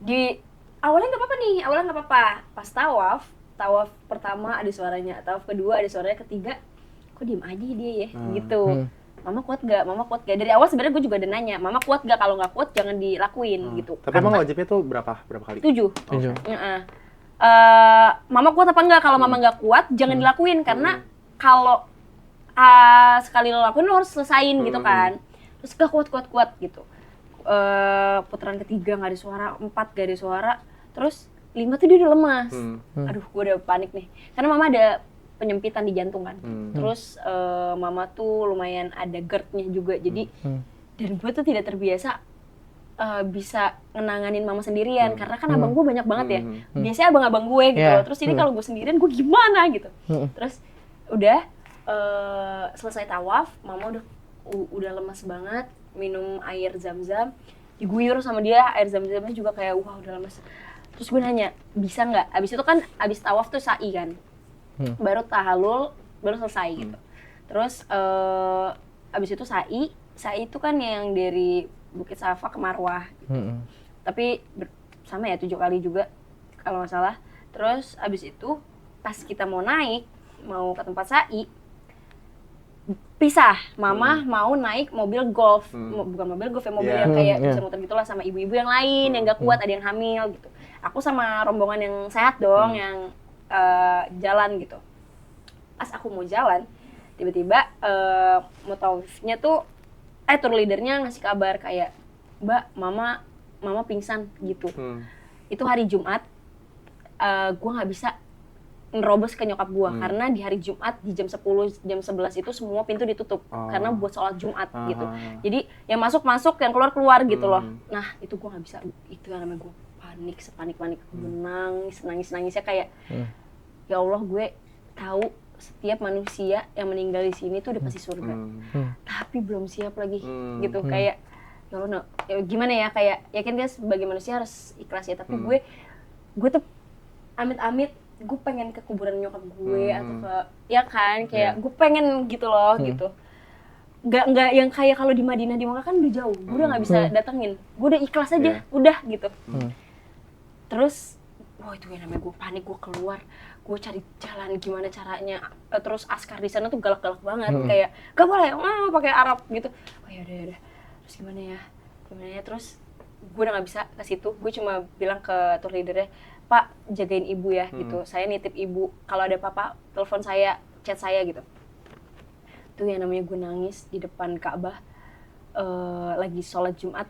di awalnya nggak apa-apa. Pas tawaf pertama ada suaranya, tawaf kedua ada suaranya, ketiga kok diem aja dia ya gitu. Mama kuat gak? Dari awal sebenarnya gue juga udah nanya, Mama kuat gak? Kalau nggak kuat jangan dilakuin gitu. Tapi emang wajibnya tuh berapa kali? 7. Mama kuat apa enggak? Kalau Mama nggak kuat jangan dilakuin, karena kalau sekali lo lakuin lo harus selesain gitu kan. Terus gak kuat gitu. Putaran ketiga nggak ada suara, 4 gak ada suara, terus 5 tuh dia udah lemas. Aduh, gue udah panik nih, karena Mama ada penyempitan di jantung kan. Terus Mama tuh lumayan ada GERD-nya juga, jadi dan gue tuh tidak terbiasa bisa ngenanganin Mama sendirian, karena kan abang gue banyak banget ya. Biasanya abang-abang gue gitu loh. Terus ini kalau gue sendirian gue gimana gitu. Terus udah selesai tawaf, Mama udah lemas banget, minum air zam-zam, diguyur sama dia, air zam-zamnya juga kayak wah udah lemas. Terus gue nanya, bisa nggak? Abis itu kan abis tawaf tuh sa'i kan, baru tahalul, baru selesai gitu. Terus abis itu sa'i itu kan yang dari Bukit Safa ke Marwah gitu. Tapi sama ya 7 kali juga kalau nggak salah. Terus abis itu pas kita mau naik, mau ke tempat sa'i, pisah. Mama mau naik mobil golf, bukan mobil golf ya, mobil yang kayak bisa muter gitulah, sama ibu-ibu yang lain yang nggak kuat, ada yang hamil gitu. Aku sama rombongan yang sehat dong, yang jalan gitu. Pas aku mau jalan, tiba-tiba mutawifnya tuh tour leadernya ngasih kabar kayak, Mbak, mama pingsan gitu. Itu hari Jumat, gue nggak bisa nerobos ke nyokap gue karena di hari Jumat di jam 10, jam 11 itu semua pintu ditutup karena buat sholat Jumat gitu. Jadi yang masuk, yang keluar gitu loh. Nah itu gue nggak bisa, itu yang namanya gue panik, sepanik-panik, gue nangis-nangisnya kayak ya Allah, gue tahu setiap manusia yang meninggal di sini tuh udah pasti surga, tapi belum siap lagi gitu. Kayak ya Allah, ya gimana ya, kayak yakin dia sebagai manusia harus ikhlas ya, tapi gue tuh amit-amit gue pengen ke kuburan nyokap gue atau ke, ya kan, kayak gue pengen gitu loh gitu. nggak yang kayak kalau di Madinah di Makkah kan udah jauh, gue udah nggak bisa datengin, gue udah ikhlas aja, udah gitu. Terus, wah itu yang namanya gue panik, gue keluar, gue cari jalan gimana caranya. Terus askar di sana tuh galak-galak banget, kayak gak boleh, pakai Arab gitu. Oh yaudah, terus gimana ya, terus gue udah nggak bisa ke situ, gue cuma bilang ke tour leadernya, Pak jagain ibu ya gitu, saya nitip ibu, kalau ada apa-apa telepon saya, chat saya gitu. Itu yang namanya gue nangis di depan Ka'bah, lagi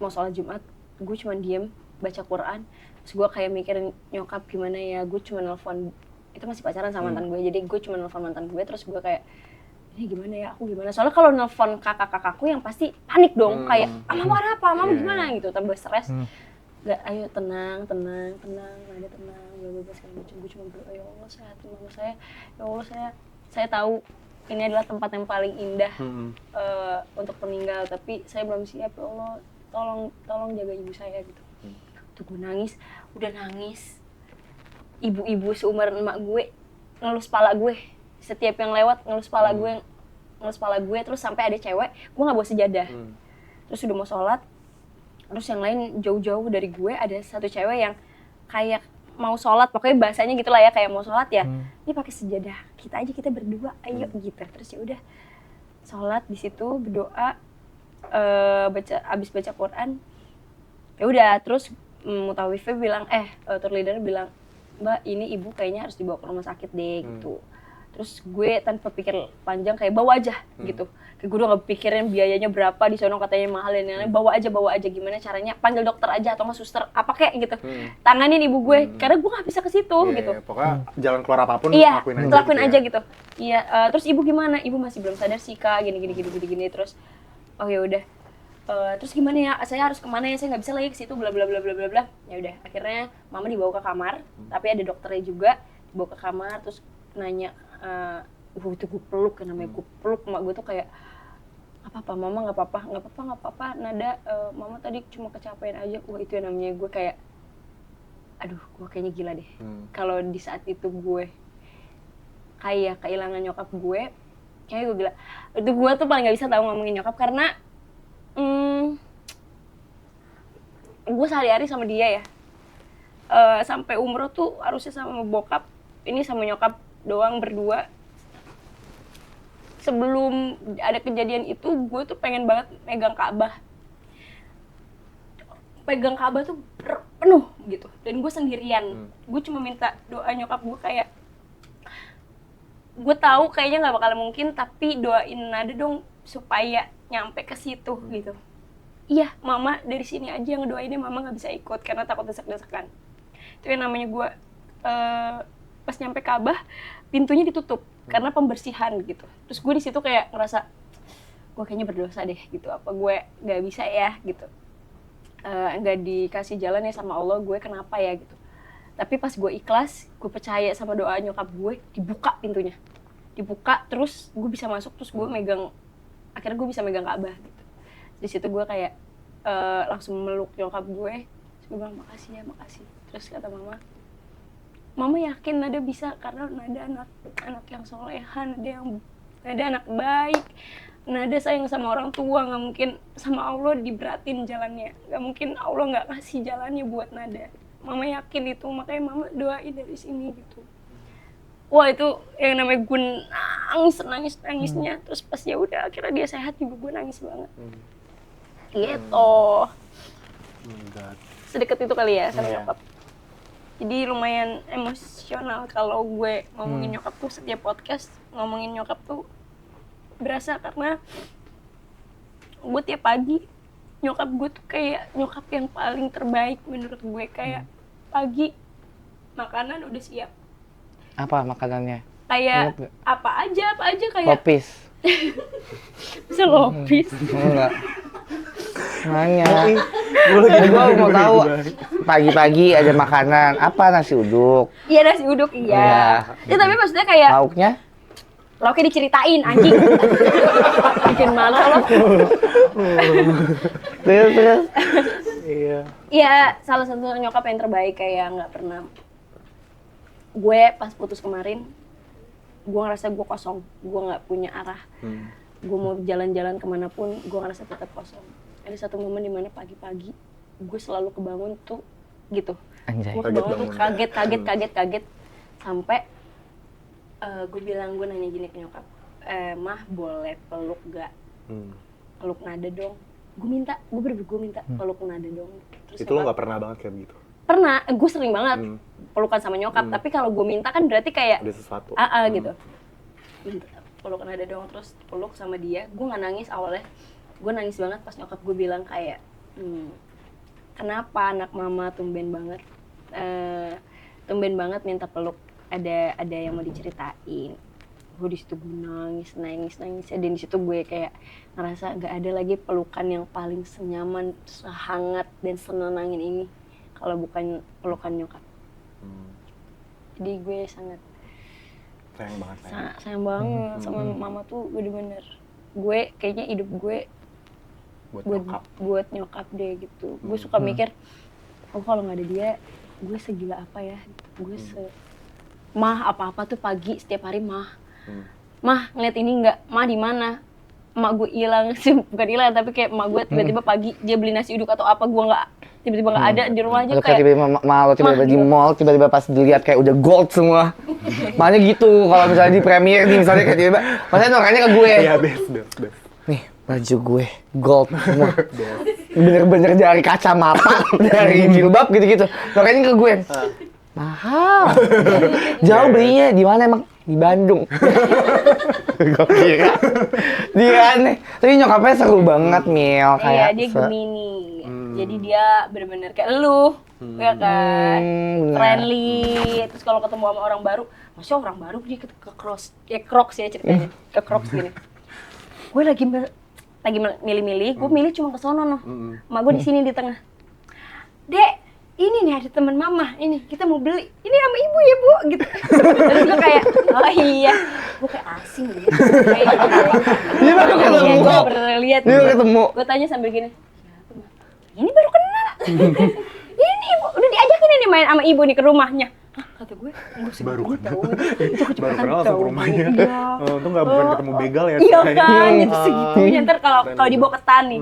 mau sholat Jumat, gue cuma diem baca Quran. Terus gue kayak mikirin nyokap gimana ya, gue cuma nelfon, itu masih pacaran sama mantan gue, jadi gue cuma nelfon mantan gue. Terus gue kayak, ini gimana ya, aku gimana, soalnya kalau nelfon kakak-kakakku yang pasti panik dong, kayak mama ada apa, mama gimana gitu, tambah stres. Gak, ayo tenang, ada tenang, bla segala macam. Gue cuma berdoa, ya Allah sehatin mama saya, ya Allah saya tahu ini adalah tempat yang paling indah untuk meninggal, tapi saya belum siap, ya Allah tolong jaga ibu saya gitu. Tuh gue nangis, udah nangis, ibu-ibu seumuran emak gue ngelus pala gue, setiap yang lewat ngelus pala gue, terus sampai ada cewek, gue nggak bawa sejadah, terus udah mau sholat, terus yang lain jauh-jauh dari gue ada satu cewek yang kayak mau sholat, pokoknya bahasanya gitulah ya, kayak mau sholat ya, ini pakai sejadah, kita berdua, ayo gitu. Terus ya udah sholat di situ, berdoa, abis baca Quran, ya udah. Terus mutawifnya bilang, tour leader bilang, Mbak ini ibu kayaknya harus dibawa ke rumah sakit deh gitu. Terus gue tanpa pikir panjang kayak bawa aja gitu. Kayak gue udah gak pikirin biayanya berapa, di sono katanya mahal dan lain-lain. Bawa aja gimana caranya, panggil dokter aja atau nggak suster apa kayak gitu. Tanganin ibu gue, karena gue nggak bisa ke situ gitu. Pokoknya jalan keluar apapun lakuin aja gitu. Iya, terus ibu gimana? Ibu masih belum sadar sih Kak, gini. Terus oh ya udah. Terus gimana ya? Saya harus kemana ya? Saya nggak bisa lagi ke situ, bla bla bla bla bla bla. Ya udah, akhirnya mama dibawa ke kamar, tapi ada dokternya juga, dibawa ke kamar, terus nanya, itu gue peluk, kan namanya gue peluk emak gue tuh kayak, apa mama nggak apa-apa, Nada, mama tadi cuma kecapean aja. Wah itu yang namanya gue kayak, aduh gue kayaknya gila deh. Kalau di saat itu gue kayak kehilangan nyokap gue, kayaknya gue gila. Itu gue tuh paling nggak bisa tahu ngomongin nyokap karena gue sehari-hari sama dia ya, sampai umroh tuh harusnya sama bokap, ini sama nyokap doang berdua. Sebelum ada kejadian itu, gue tuh pengen banget megang Ka'bah tuh penuh gitu, dan gue sendirian. Gue cuma minta doa nyokap gue, kayak gue tahu kayaknya nggak bakal mungkin, tapi doain Nada dong supaya nyampe ke situ gitu. Iya, mama dari sini aja yang doainnya, mama nggak bisa ikut karena takut desak-desakan. Itu yang namanya gue pas nyampe Ka'bah, pintunya ditutup karena pembersihan gitu. Terus gue di situ kayak ngerasa gue kayaknya berdosa deh gitu, apa gue nggak bisa ya gitu, nggak dikasih jalan ya sama Allah, gue kenapa ya gitu. Tapi pas gue ikhlas, gue percaya sama doa nyokap gue, dibuka terus gue bisa masuk, terus gue akhirnya gue bisa megang Ka'bah gitu. Di situ gue kayak langsung meluk nyokap gue, terus gue bilang makasih. Terus kata mama yakin Nada bisa, karena Nada anak yang solehan, Nada anak baik, Nada sayang sama orang tua, nggak mungkin sama Allah diberatin jalannya, nggak mungkin Allah nggak kasih jalannya buat Nada. Mama yakin itu, makanya mama doain dari sini gitu. Wah itu yang namanya gue nangisnya. Terus pas ya udah akhirnya dia sehat juga, gue nangis banget. Gitu. Sedekat itu kali ya sama nyokap. Jadi lumayan emosional kalau gue ngomongin nyokap tuh, setiap podcast ngomongin nyokap tuh berasa, karena gue tiap pagi nyokap gue tuh kayak nyokap yang paling terbaik menurut gue. Kayak pagi makanan udah siap. Apa makanannya? Kayak apa aja kayak Lopis. bisa lopis. Enggak. Nanya. Gue mau tahu pagi-pagi ada makanan apa, nasi uduk. Iya nasi uduk iya. Ya tapi maksudnya kayak lauknya diceritain anjing. Bikin malu lo. Terus. Iya, salah satu nyokap yang terbaik, kayak nggak pernah. Gue pas putus kemarin, gue ngerasa gue kosong, gue nggak punya arah. gue mau jalan-jalan kemanapun, gue ngerasa tetap kosong. Ada satu momen dimana pagi-pagi gue selalu kebangun tuh gitu. Anjay. Gue Kaget kebangun tuh bangun. kaget sampai gue bilang, gue nanya gini ke nyokap, mah boleh peluk gak? Peluk Nada dong. Gue minta peluk Nada dong. Terus Itu lo nyokap, nggak pernah banget kayak begitu? pernah, gue sering banget pelukan sama nyokap, tapi kalau gue minta kan berarti kayak Ada sesuatu. gitu. Minta peluk Nada dong, terus peluk sama dia. Gue nggak nangis awalnya, gue nangis banget pas nyokap gue bilang kayak, kenapa anak mama tumben banget minta peluk, ada yang mau diceritain. Gue di situ gue nangis dan di situ gue kayak ngerasa gak ada lagi pelukan yang paling senyaman, sehangat dan senenangin ini kalau bukan pelukan nyokap. Jadi gue sangat Sayang banget. sayang banget sama mama tuh, bener-bener gue kayaknya hidup gue buat nyokap deh gitu. Gue suka mikir, kalau nggak ada dia gue segila apa ya, gue mah apa-apa tuh pagi setiap hari mah ngeliat ini nggak, mah di mana, emak gue hilang sih, bukan hilang tapi kayak emak gue tiba-tiba pagi dia beli nasi uduk atau apa, gue nggak tiba-tiba nggak ada di rumah aja Atau kayak tiba-tiba malu, tiba-tiba di mall, tiba-tiba pas dilihat kayak udah gold semua. Makanya gitu, kalau misalnya di Premier nih, misalnya kayak tiba-tiba, maksudnya noraknya ke gue. Iya, best. Nih, baju gue gold semua. Bener-bener dari kacamata, dari jilbab gitu-gitu. Noraknya ke gue. Mahal. Jauh belinya, di mana emang? Di Bandung. Gue kira dia aneh. Tapi nyokapnya seru banget, Mil. iya, Kayak dia Gemini. Jadi dia bener-bener kayak lu, ya kan, bener. friendly. Terus kalau ketemu sama orang baru, masya orang baru dia ke Crocs ya ceritanya, ke Crocs gini. Gue lagi milih-milih, gue milih cuma ke sono noh. Emak gue di sini di tengah. Dek, ini nih ada teman mama, ini kita mau beli. Ini sama ibu ya bu, gitu. Terus gue kayak, oh iya, gue kayak asing gitu. Kayak Dia baru ketemu. gue pernah lihat. Dia baru ketemu. Gue tanya sambil gini, ini baru kenal. Ini ibu, udah diajakin ini main sama ibu nih ke rumahnya. Hah, kata gue, Baru tahu. Baru Itu kecepatan kenal langsung ke rumahnya. Iya. Oh, itu nggak bukan ketemu begal ya? Iya Sayang. kan, itu segitunya. Ntar kalau dibawa ketan nih.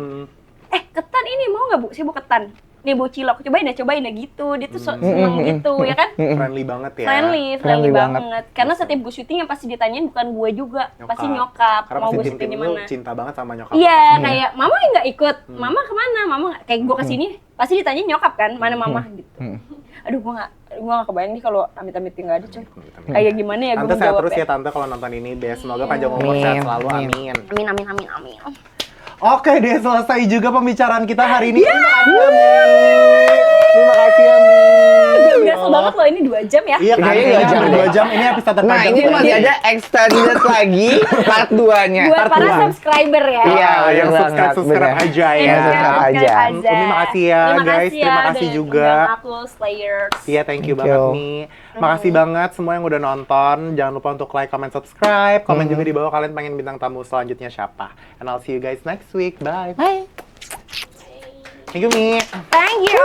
Ketan ini mau nggak bu? Saya bawa ketan. Nih bawa cilok, cobain ya gitu. Dia tuh seneng gitu, ya kan? Friendly banget ya. Friendly Friendly banget. Karena setiap gue syuting yang pasti ditanyain bukan gue juga, pasti nyokap. Karena Mau pasti gue tim syuting di lu mana? cinta banget sama nyokap. Iya, kayak mama nggak ikut, mama kemana? Mama nggak, kayak gue kesini pasti ditanyain nyokap kan, mana mama gitu. Aduh, gue nggak kebayang nih kalau amit-amit nggak ada coy. Kayak gimana ya gue Tante sehat menjawab terus ya ya. tante kalau nonton ini deh. Semoga panjang umur sehat selalu. Amin. Amin. Oke deh, selesai juga pembicaraan kita hari ini. Terima kasih ya, Mi. Biasa banget loh, ini 2 jam ya. Iya kan, Kayaknya 2 jam 2 jam. Ini episode Nah, terpanjang. ini masih ada extended lagi part 2-nya. Buat para subscriber ya. Iya, yang bener subscribe banget, aja Iya, ya. subscribe aja. Umi makasih ya, guys. Terima kasih udah juga. undang aku Slayers. Iya, thank you Thank banget you. nih. Makasih banget semua yang udah nonton. Jangan lupa untuk like, comment, subscribe. Komen juga di bawah kalian pengen bintang tamu selanjutnya siapa. And I'll see you guys next week. Bye. Bye. Thank you, Mi. Thank you.